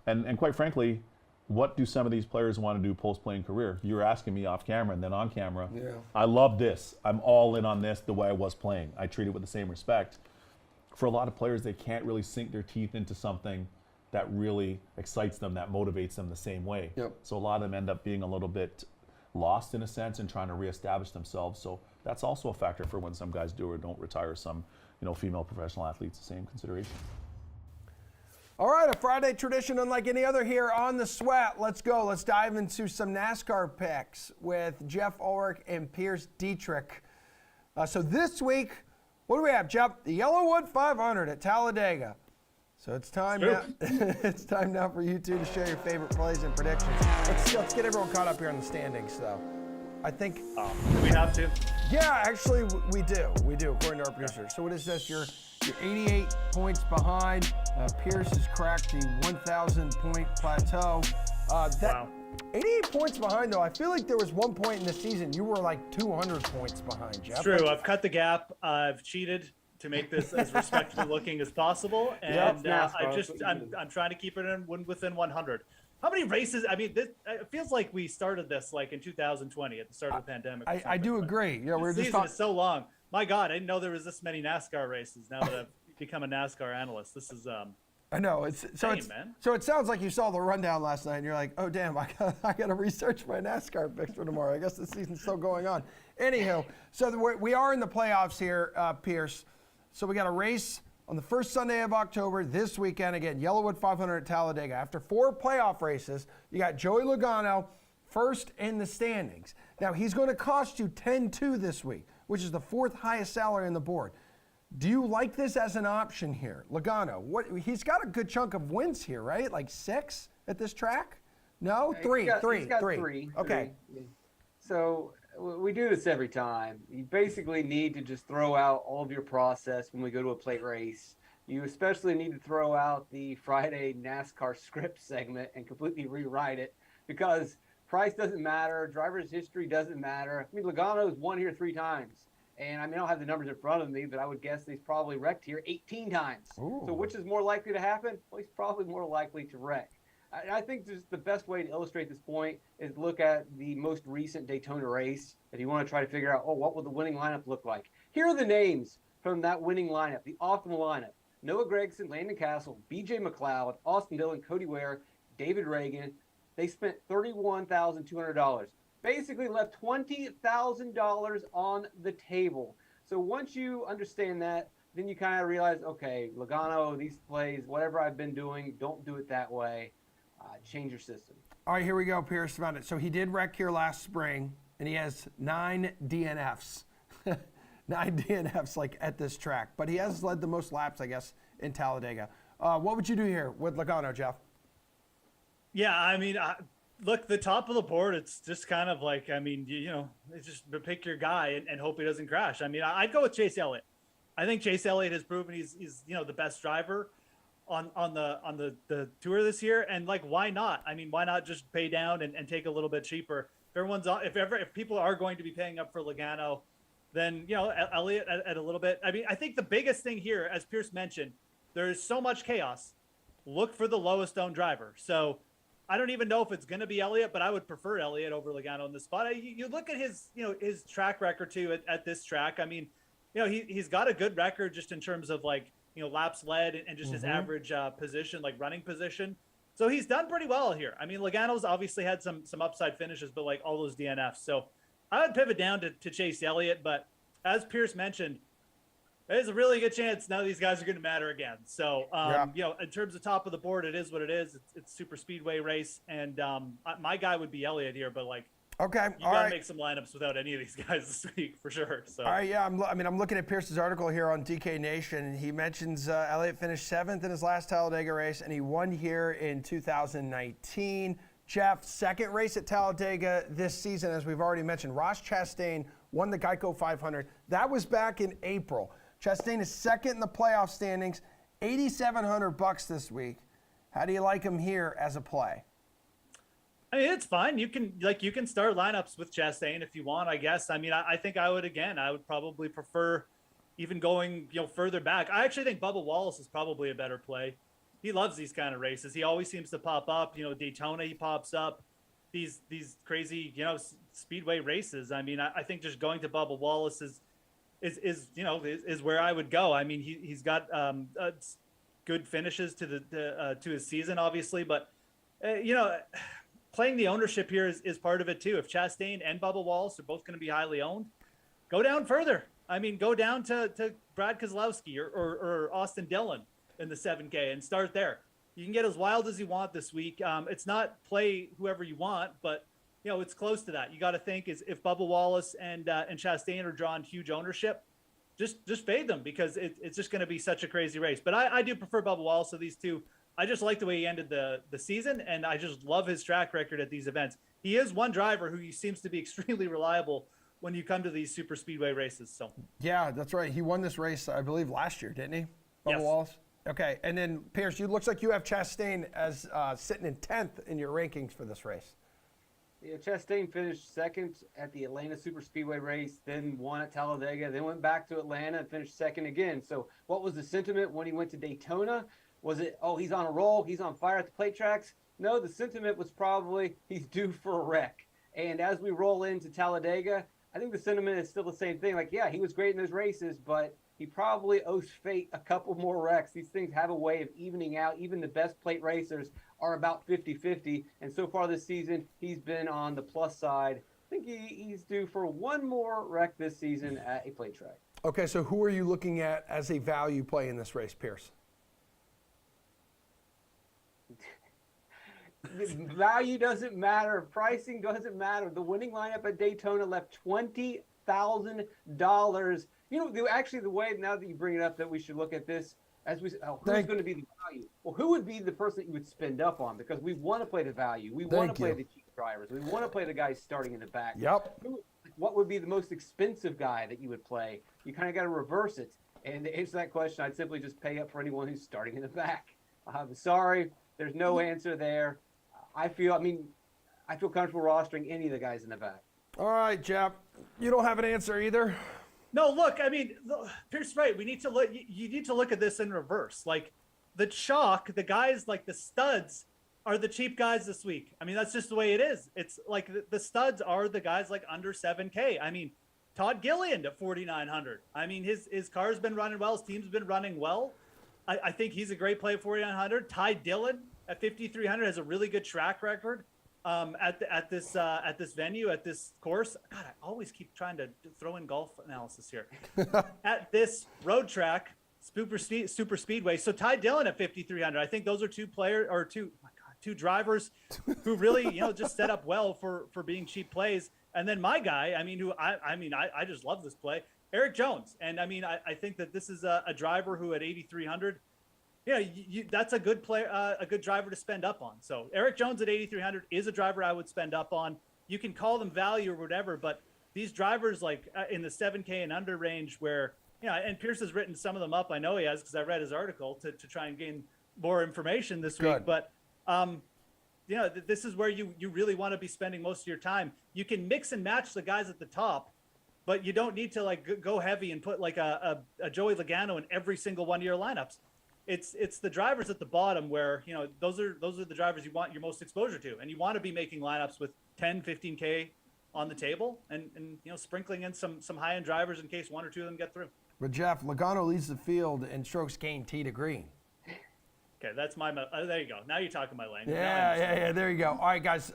And quite frankly, what do some of these players want to do post-playing career? You were asking me off camera and then on camera. Yeah. I love this. I'm all in on this the way I was playing. I treat it with the same respect. For a lot of players, they can't really sink their teeth into something that really excites them, that motivates them the same way. Yep. So a lot of them end up being a little bit lost in a sense and trying to reestablish themselves. So that's also a factor for when some guys do or don't retire. Some, you know, female professional athletes, the same consideration. All right, a Friday tradition unlike any other here on The Sweat. Let's go. Let's dive into some NASCAR picks with Jeff Ulrich and Pierce Dietrich. So this week, what do we have, Jeff? The Yellowwood 500 at Talladega. So it's time now. It's time now for you two to share your favorite plays and predictions. Let's get everyone caught up here on the standings, though. I think. Do we have to? Yeah, actually, we do. We do, according to our producer. So what is this? You're 88 points behind. Pierce has cracked the 1,000-point plateau. Wow. 88 points behind, though. I feel like there was one point in the season you were like 200 points behind, Jeff. It's true. I've cut the gap. I've cheated to make this as respectfully looking as possible, and I'm trying to keep it within 100. How many races? I mean, it feels like we started this like in 2020 at the start of the pandemic. I do agree. Yeah, we're the just season is so long. My God, I didn't know there was this many NASCAR races. Now that I've become a NASCAR analyst, this is I know man. So it sounds like you saw the rundown last night and you're like, oh damn, I got to research my NASCAR picks for tomorrow. I guess the season's still going on. Anyhow, so we are in the playoffs here, Pierce. So we got a race on the first Sunday of October this weekend. Again, Yellowwood 500 at Talladega. After 4 playoff races, you got Joey Logano first in the standings. Now he's going to cost you 10-2 this week, which is the 4th highest salary on the board. Do you like this as an option here? Logano, he's got a good chunk of wins here, right? Like 6 at this track? No? Three. He's got three. Okay. So we do this every time. You basically need to just throw out all of your process when we go to a plate race. You especially need to throw out the Friday NASCAR script segment and completely rewrite it, because price doesn't matter. Driver's history doesn't matter. I mean, Logano's won here 3 times. And I mean, I don't have the numbers in front of me, but I would guess he's probably wrecked here 18 times. Ooh. So which is more likely to happen? Well, he's probably more likely to wreck. I think just the best way to illustrate this point is look at the most recent Daytona race. If you want to try to figure out, what will the winning lineup look like? Here are the names from that winning lineup, the optimal lineup. Noah Gragson, Landon Castle, B.J. McLeod, Austin Dillon, Cody Ware, David Reagan. They spent $31,200. Basically left $20,000 on the table. So once you understand that, then you kind of realize, okay, Logano, these plays, whatever I've been doing, don't do it that way. Change your system. All right, here we go, Pierce. Found it. So he did wreck here last spring, and he has 9 DNFs. 9 DNFs like at this track. But he has led the most laps, I guess, in Talladega. What would you do here with Logano, Jeff? Yeah, I mean, Look, the top of the board, it's just kind of like, I mean, it's just pick your guy and hope he doesn't crash. I mean, I'd go with Chase Elliott. I think Chase Elliott has proven he's the best driver on the tour this year. And like, why not? I mean, why not just pay down and take a little bit cheaper? If people are going to be paying up for Logano, then, Elliott at a little bit. I mean, I think the biggest thing here, as Pierce mentioned, there is so much chaos. Look for the lowest owned driver. So I don't even know if it's going to be Elliott, but I would prefer Elliott over Logano in this spot. You look at his track record too at this track. I mean, he's got a good record just in terms of like, laps led and just his average position, like running position. So he's done pretty well here. I mean, Logano's obviously had some upside finishes, but like all those DNFs. So I would pivot down to Chase Elliott, but as Pierce mentioned, there's a really good chance none of these guys are going to matter again. So, in terms of top of the board, it is what it is. It's super speedway race. And my guy would be Elliott here, but like, okay, you got to make some lineups without any of these guys this week for sure. So, all right, yeah, I'm looking at Pierce's article here on DK Nation, and he mentions Elliott finished 7th in his last Talladega race, and he won here in 2019. Jeff, second race at Talladega this season, as we've already mentioned. Ross Chastain won the Geico 500. That was back in April. Chastain is second in the playoff standings, $8,700 this week. How do you like him here as a play? I mean, it's fine. You can start lineups with Chastain if you want, I guess. I mean, I think I would probably prefer even going, further back. I actually think Bubba Wallace is probably a better play. He loves these kind of races. He always seems to pop up. Daytona, he pops up. These crazy, speedway races. I mean, I think just going to Bubba Wallace is where I would go. I mean, he's got good finishes to his season, obviously, but playing the ownership here is part of it too. If Chastain and Bubba Wallace are both going to be highly owned, go down further. I mean, go down to Brad Keselowski or Austin Dillon in the 7K and start there. You can get as wild as you want this week. It's not play whoever you want, but it's close to that. You got to think is if Bubba Wallace and Chastain are drawing huge ownership, just fade them because it's just going to be such a crazy race. But I do prefer Bubba Wallace of these two. I just like the way he ended the season, and I just love his track record at these events. He is one driver who seems to be extremely reliable when you come to these super speedway races. So yeah, that's right. He won this race, I believe, last year, didn't he? Bubba Yes. Wallace. Okay, and then Pierce, you looks like you have Chastain as sitting in 10th in your rankings for this race. Yeah, Chastain finished second at the Atlanta Super Speedway race, then won at Talladega, then went back to Atlanta and finished second again. So what was the sentiment when he went to Daytona? Was it, oh, he's on a roll, he's on fire at the plate tracks? No, the sentiment was probably he's due for a wreck. And as we roll into Talladega, I think the sentiment is still the same thing. Like, yeah, he was great in those races, but he probably owes fate a couple more wrecks. These things have a way of evening out. Even the best plate racers are about 50-50. And so far this season, he's been on the plus side. I think he's due for one more wreck this season at a plate track. Okay, so who are you looking at as a value play in this race, Pierce? Value doesn't matter. Pricing doesn't matter. The winning lineup at Daytona left $20,000. Actually, the way, now that you bring it up, that we should look at this as who's going to be the value? Well, who would be the person that you would spend up on? Because we want to play the value. We want to play the cheap drivers. We want to play the guys starting in the back. Yep. What would be the most expensive guy that you would play? You kind of got to reverse it. And to answer that question, I'd simply just pay up for anyone who's starting in the back. I'm sorry. There's no answer there. I feel comfortable rostering any of the guys in the back. All right, Jeff. You don't have an answer either? No, look, I mean, Pierce is right. We need to look. You need to look at this in reverse. Like the chalk, the guys like the studs are the cheap guys this week. I mean, that's just the way it is. It's like the studs are the guys like under 7K. I mean, Todd Gilliland at 4,900. I mean, his car's been running well. His team's been running well. I think he's a great play at 4,900. Ty Dillon at 5,300 has a really good track record at this venue, at this course. God, I always keep trying to throw in golf analysis here. At this road track, super speedway. So Ty Dillon at 5,300. I think those are two drivers who really just set up well for being cheap plays. And then my guy, I just love this play, Eric Jones. And I think that this is a driver who at 8,300 that's a good player, a good driver to spend up on. So Eric Jones at 8,300 is a driver I would spend up on. You can call them value or whatever, but these drivers like in the 7K and under range where, and Pierce has written some of them up. I know he has because I read his article to try and gain more information this week. But, this is where you really want to be spending most of your time. You can mix and match the guys at the top, but you don't need to like go heavy and put like a Joey Logano in every single one of your lineups. It's the drivers at the bottom where, those are the drivers you want your most exposure to. And you want to be making lineups with 10, 15K on the table and sprinkling in some high-end drivers in case one or two of them get through. But Jeff, Logano leads the field in strokes gained tee to green. Okay, that's my there you go. Now you're talking my language. Yeah, there you go. All right, guys,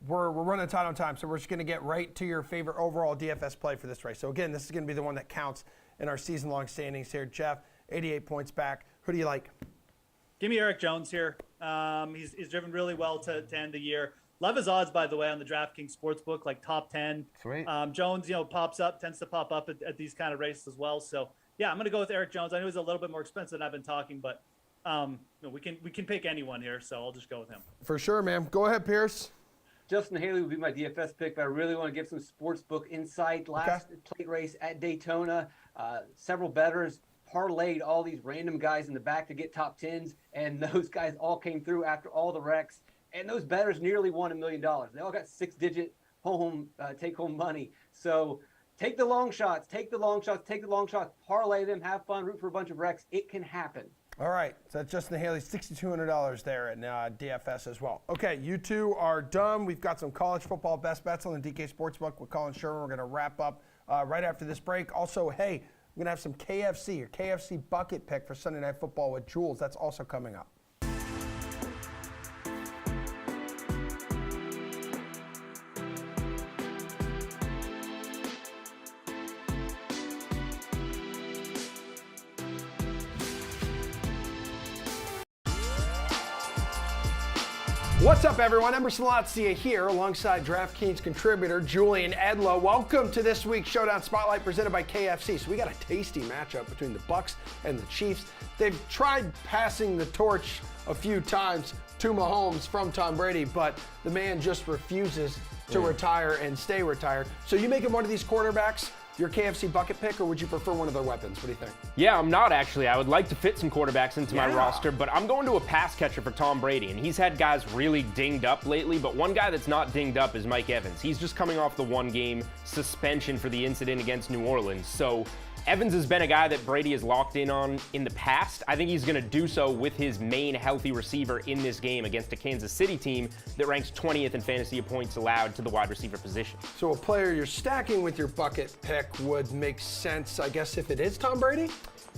we're running tight on time, so we're just going to get right to your favorite overall DFS play for this race. So, again, this is going to be the one that counts in our season-long standings here. Jeff, 88 points back. Who do you like? Give me Eric Jones here. He's driven really well to end the year. Love his odds, by the way, on the DraftKings Sportsbook, like top 10. Sweet. Jones, tends to pop up at these kind of races as well. So, yeah, I'm going to go with Eric Jones. I know he's a little bit more expensive than I've been talking, but we can pick anyone here, so I'll just go with him. For sure, man. Go ahead, Pierce. Justin Haley would be my DFS pick, but I really want to give some sportsbook insight. Last plate race at Daytona, several bettors parlayed all these random guys in the back to get top 10s, and those guys all came through after all the wrecks. And those bettors nearly won $1 million. They all got 6-digit take-home money. So take the long shots, parlay them, have fun, root for a bunch of wrecks. It can happen. All right, so that's Justin Haley, $6,200 there at DFS as well. Okay, you two are done. We've got some college football best bets on the DK Sportsbook with Colin Sherman. We're going to wrap up right after this break. Also, hey, we're going to have some KFC, your KFC bucket pick for Sunday Night Football with Jules. That's also coming up. What's up, everyone? Emerson Latzia here alongside DraftKings contributor Julian Edlow. Welcome to this week's Showdown Spotlight presented by KFC. So we got a tasty matchup between the Bucs and the Chiefs. They've tried passing the torch a few times to Mahomes from Tom Brady, but the man just refuses to retire and stay retired. So you making one of these quarterbacks your KFC bucket pick, or would you prefer one of their weapons? What do you think? Yeah, I'm not actually. I would like to fit some quarterbacks into my roster, but I'm going to a pass catcher for Tom Brady, and he's had guys really dinged up lately, but one guy that's not dinged up is Mike Evans. He's just coming off the one-game suspension for the incident against New Orleans, so Evans has been a guy that Brady has locked in on in the past. I think he's going to do so with his main healthy receiver in this game against a Kansas City team that ranks 20th in fantasy points allowed to the wide receiver position. So a player you're stacking with your bucket pick would make sense, I guess, if it is Tom Brady?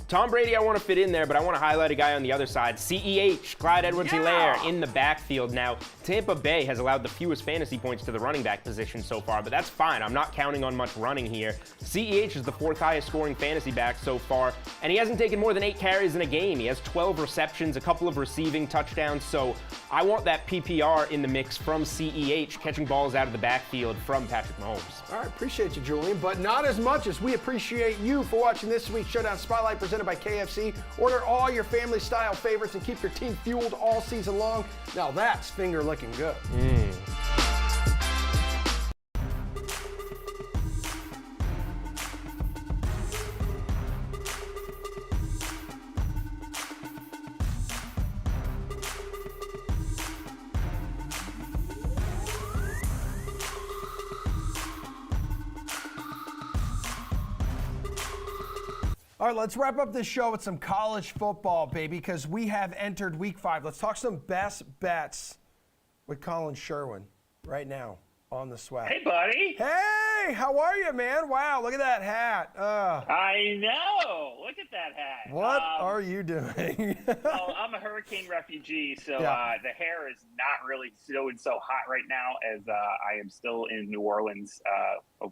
Tom Brady, I want to fit in there, but I want to highlight a guy on the other side. CEH, Clyde Edwards-Helaire in the backfield. Now, Tampa Bay has allowed the fewest fantasy points to the running back position so far, but that's fine. I'm not counting on much running here. CEH is the 4th highest scoring fantasy back so far, and he hasn't taken more than 8 carries in a game. He has 12 receptions, a couple of receiving touchdowns, so I want that PPR in the mix from CEH, catching balls out of the backfield from Patrick Mahomes. All right, appreciate you, Julian, but not as much as we appreciate you for watching this week's Showdown Spotlight presented by KFC. Order all your family-style favorites and keep your team fueled all season long. Now that's finger-licking good. All right, let's wrap up this show with some college football, baby, because we have entered week 5. Let's talk some best bets with Colin Sherwin right now on the Sweat. Hey, buddy. Hey, how are you, man? Wow, look at that hat. I know. Look at that hat. What are you doing? Well, I'm a hurricane refugee, so the hair is not really so hot right now as I am still in New Orleans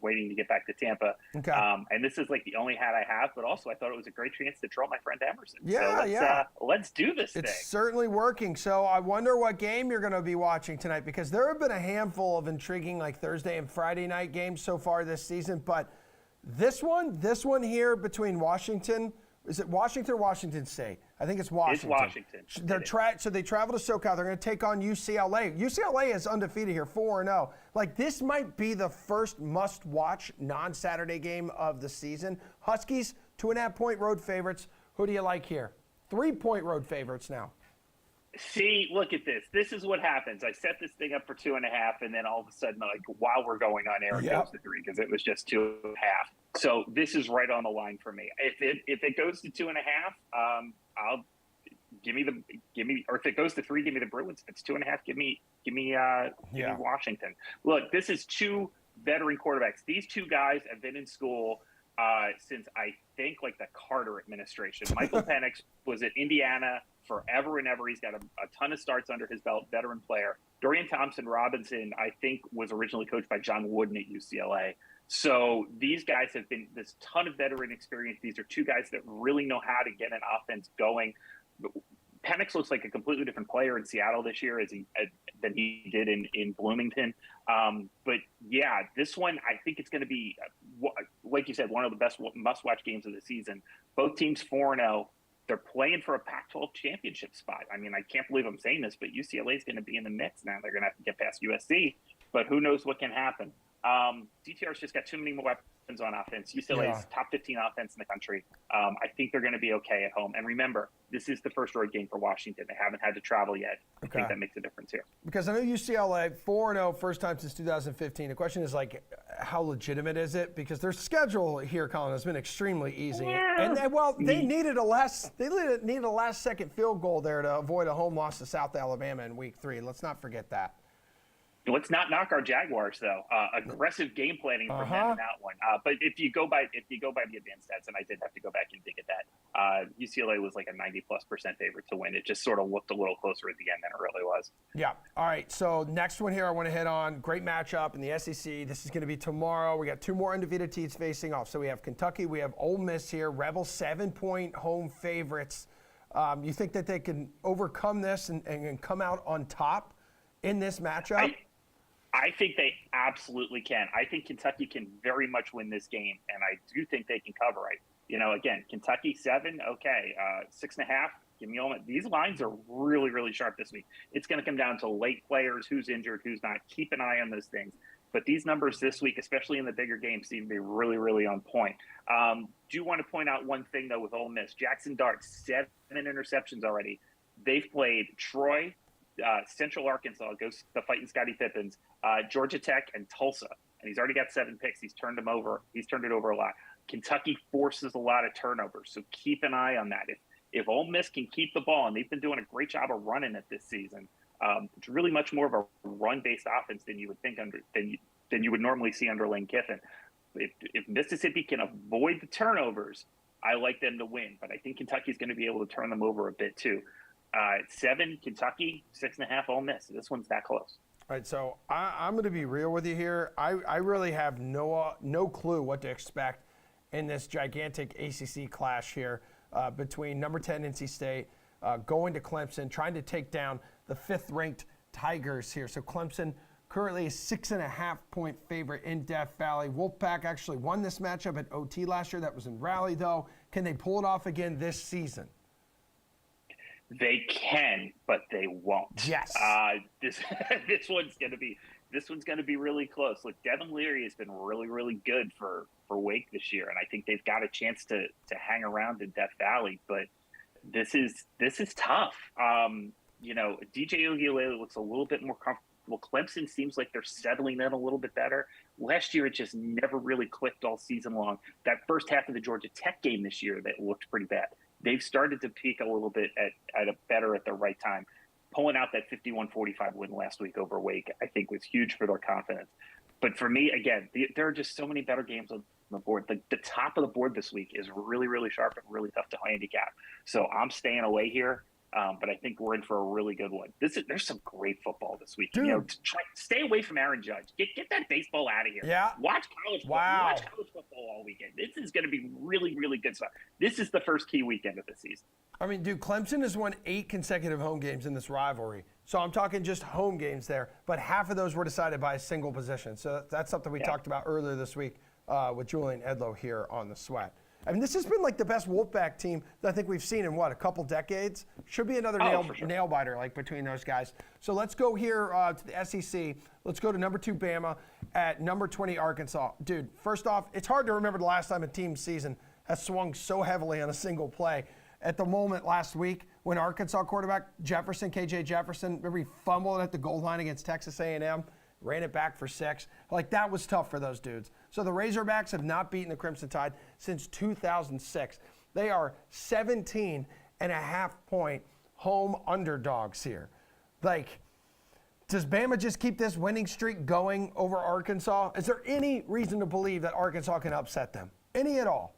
waiting to get back to Tampa. Okay. And this is like the only hat I have, but also I thought it was a great chance to troll my friend Emerson. Yeah, so let's do this thing. It's certainly working. So I wonder what game you're going to be watching tonight, because there have been a handful of intriguing like Thursday and Friday night games so far this season, but this one here between Washington, is it Washington or Washington State? I think it's Washington. It's Washington. So they travel to SoCal. They're going to take on UCLA. UCLA is undefeated here, 4-0. Like, this might be the first must-watch non-Saturday game of the season. Huskies, 2.5-point road favorites. Who do you like here? 3-point road favorites now. See, look at this. This is what happens. I set this thing up for 2.5, and then all of a sudden, like, while we're going on air, it goes to 3 because it was just 2.5. So this is right on the line for me. If it goes to 2.5, I'll give me, or if it goes to 3, give me the Bruins. If it's 2.5, give me Washington. Look, this is 2 veteran quarterbacks. These 2 guys have been in school since I think like the Carter administration. Michael Penix was at Indiana forever and ever. He's got a ton of starts under his belt, veteran player. Dorian Thompson-Robinson, I think, was originally coached by John Wooden at UCLA. So these guys have been this ton of veteran experience. These are 2 guys that really know how to get an offense going. Penix looks like a completely different player in Seattle this year than he did in Bloomington. But yeah, this one, I think it's going to be, like you said, one of the best must-watch games of the season. Both teams 4-0. They're playing for a Pac-12 championship spot. I mean, I can't believe I'm saying this, but UCLA is going to be in the mix now. They're going to have to get past USC, but who knows what can happen. DTR's just got too many more weapons on offense. UCLA's top 15 offense in the country. I think they're going to be okay at home. And remember, this is the first road game for Washington. They haven't had to travel yet. I think that makes a difference here. Because I know UCLA, 4-0, first time since 2015. The question is, like, how legitimate is it? Because their schedule here, Colin, has been extremely easy. And they needed a last-second field goal there to avoid a home loss to South Alabama in Week 3. Let's not forget that. Let's not knock our Jaguars, though. Aggressive game planning from them in that one. But if you go by the advanced stats, and I did have to go back and dig at that, UCLA was like a 90+% favorite to win. It just sort of looked a little closer at the end than it really was. Yeah. All right. So next one here, I want to hit on great matchup in the SEC. This is going to be tomorrow. We got 2 more undefeated teams facing off. So we have Kentucky, we have Ole Miss here. Rebels 7-point home favorites. You think that they can overcome this and come out on top in this matchup? I think they absolutely can. I think Kentucky can very much win this game, and I do think they can cover it. You know, again, Kentucky 7, okay, 6.5. Give me all. These lines are really, really sharp this week. It's going to come down to late players, who's injured, who's not. Keep an eye on those things. But these numbers this week, especially in the bigger games, seem to be really, really on point. Do want to point out one thing though with Ole Miss. Jackson Dart, 7 interceptions already. They've played Troy, Central Arkansas, goes to fighting Scottie Pippins, Georgia Tech, and Tulsa. And he's already got 7 picks. He's turned them over. He's turned it over a lot. Kentucky forces a lot of turnovers, so keep an eye on that. If Ole Miss can keep the ball, and they've been doing a great job of running it this season, it's really much more of a run-based offense than you would think than you would normally see under Lane Kiffin. If Mississippi can avoid the turnovers, I like them to win. But I think Kentucky's going to be able to turn them over a bit too. 7 Kentucky, 6.5 Ole Miss. This one's that close. All right, so I'm going to be real with you here. I really have no clue what to expect in this gigantic ACC clash here between number 10 NC State going to Clemson, trying to take down the 5th-ranked Tigers here. So Clemson currently a 6.5-point favorite in Death Valley. Wolfpack actually won this matchup at OT last year. That was in Raleigh, though. Can they pull it off again this season? They can, but they won't. Yes. This one's going to be really close. Look, Devin Leary has been really, really good for Wake this year, and I think they've got a chance to hang around in Death Valley. But this is tough. You know, DJ Uiagalelei looks a little bit more comfortable. Clemson seems like they're settling in a little bit better. Last year, it just never really clicked all season long. That first half of the Georgia Tech game this year, that looked pretty bad. They've started to peak a little bit at the right time. Pulling out that 51-45 win last week over Wake, I think, was huge for their confidence. But for me, again, there are just so many better games on the board. The top of the board this week is really, really sharp and really tough to handicap. So I'm staying away here. But I think we're in for a really good one. There's some great football this week. Dude. You know, stay away from Aaron Judge. Get that baseball out of here. Yeah. Watch college football. Watch college football all weekend. This is going to be really, really good stuff. This is the first key weekend of the season. I mean, dude, Clemson has won 8 consecutive home games in this rivalry. So I'm talking just home games there, but half of those were decided by a single possession. So that's something we talked about earlier this week with Julian Edlow here on The Sweat. I mean, this has been like the best Wolfpack team that I think we've seen in a couple decades. Should be another nail biter like between those guys. So let's go here to the SEC. Let's go to number 2 Bama at number 20 Arkansas. Dude, first off, it's hard to remember the last time a team's season has swung so heavily on a single play. At the moment last week when Arkansas quarterback KJ Jefferson, remember he fumbled at the goal line against Texas A&M, ran it back for 6. Like, that was tough for those dudes. So the Razorbacks have not beaten the Crimson Tide since 2006. They are 17.5-point home underdogs here. Like, does Bama just keep this winning streak going over Arkansas? Is there any reason to believe that Arkansas can upset them? Any at all?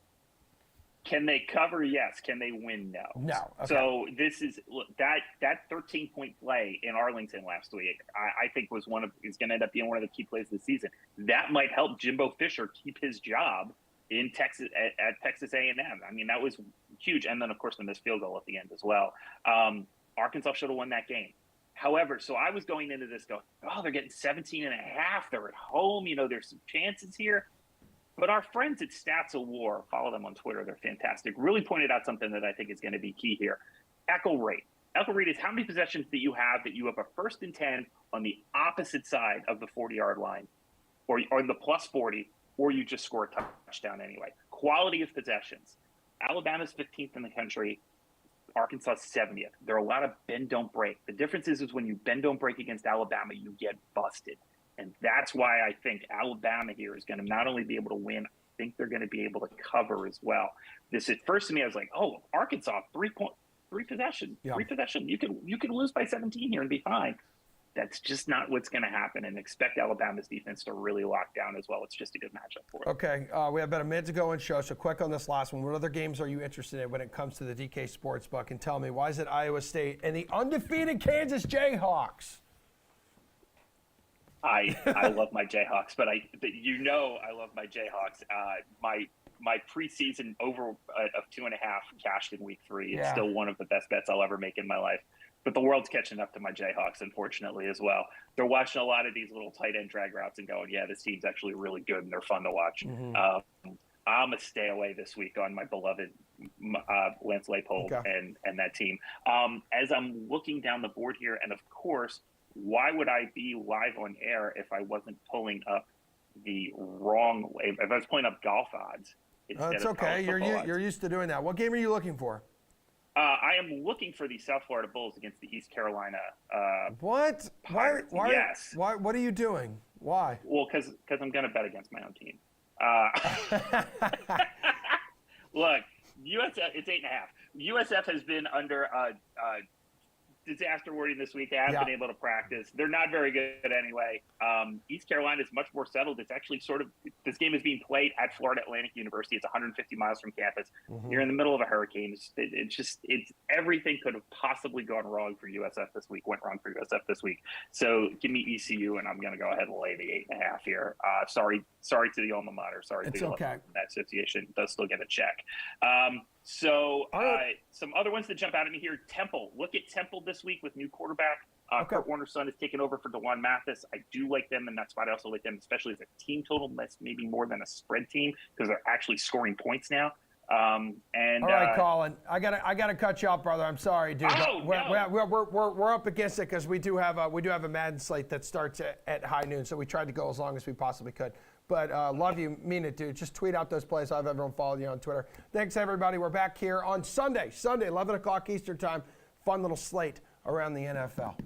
Can they cover? Yes. Can they win? No. No. Okay. So this is that 13-point play in Arlington last week. I think is going to end up being one of the key plays of the season. That might help Jimbo Fisher keep his job in Texas at Texas A&M. I mean, that was huge. And then of course the missed field goal at the end as well. Arkansas should have won that game. However, so I was going into this going, oh, they're getting 17.5. They're at home. There's some chances here. But our friends at Stats of War, follow them on Twitter, they're fantastic, really pointed out something that I think is going to be key here. Echo rate. Echo rate is how many possessions that you have a 1st and 10 on the opposite side of the 40-yard line, or the plus 40, or you just score a touchdown anyway. Quality of possessions. Alabama's 15th in the country. Arkansas 70th. There are a lot of bend, don't break. The difference is when you bend, don't break against Alabama, you get busted. And that's why I think Alabama here is going to not only be able to win, I think they're going to be able to cover as well. This at first to me, I was like, oh, Arkansas, 3 possession. Yeah. 3 possession. You could lose by 17 here and be fine. That's just not what's going to happen. And expect Alabama's defense to really lock down as well. It's just a good matchup for it. Okay, we have about a minute to go in show, so quick on this last one. What other games are you interested in when it comes to the DK Sportsbook? And tell me, why is it Iowa State and the undefeated Kansas Jayhawks? I love my Jayhawks, but I love my Jayhawks. My preseason over of 2.5 cashed in week 3. It's still one of the best bets I'll ever make in my life. But the world's catching up to my Jayhawks, unfortunately, as well. They're watching a lot of these little tight end drag routes and going, yeah, this team's actually really good and they're fun to watch. Mm-hmm. I'm going to stay away this week on my beloved Lance Leipold and that team. As I'm looking down the board here, and of course, why would I be live on air if I wasn't pulling up the wrong way? If I was pulling up golf odds instead That's of okay. You're used to doing that. What game are you looking for? I am looking for the South Florida Bulls against the East Carolina. What? Pirates. Why? Yes. Why? What are you doing? Why? Well, because I'm going to bet against my own team. Look, USF. It's 8.5. USF has been under disaster warning this week. They haven't been able to practice. They're not very good anyway. East Carolina is much more settled. It's actually this game is being played at Florida Atlantic University. It's 150 miles from campus. Mm-hmm. You're in the middle of a hurricane. It's everything could have possibly gone wrong for USF this week. Went wrong for USF this week. So give me ECU, and I'm going to go ahead and lay the 8.5 here. Sorry to the alma mater. Sorry to the alumni. That association does still get a check. Some other ones that jump out at me here. Temple. Look at Temple this week with new quarterback. Kurt Warner's son is taking over for DeJuan Mathis. I do like them in that spot. I also like them, especially as a team total. That's maybe more than a spread team because they're actually scoring points now. All right, Colin. I gotta cut you off, brother. I'm sorry, dude. We're up against it because we do have a Madden slate that starts at high noon. So we tried to go as long as we possibly could. But love you, mean it, dude. Just tweet out those plays. I'll have everyone follow you on Twitter. Thanks, everybody. We're back here on Sunday, 11 o'clock Eastern time. Fun little slate around the NFL.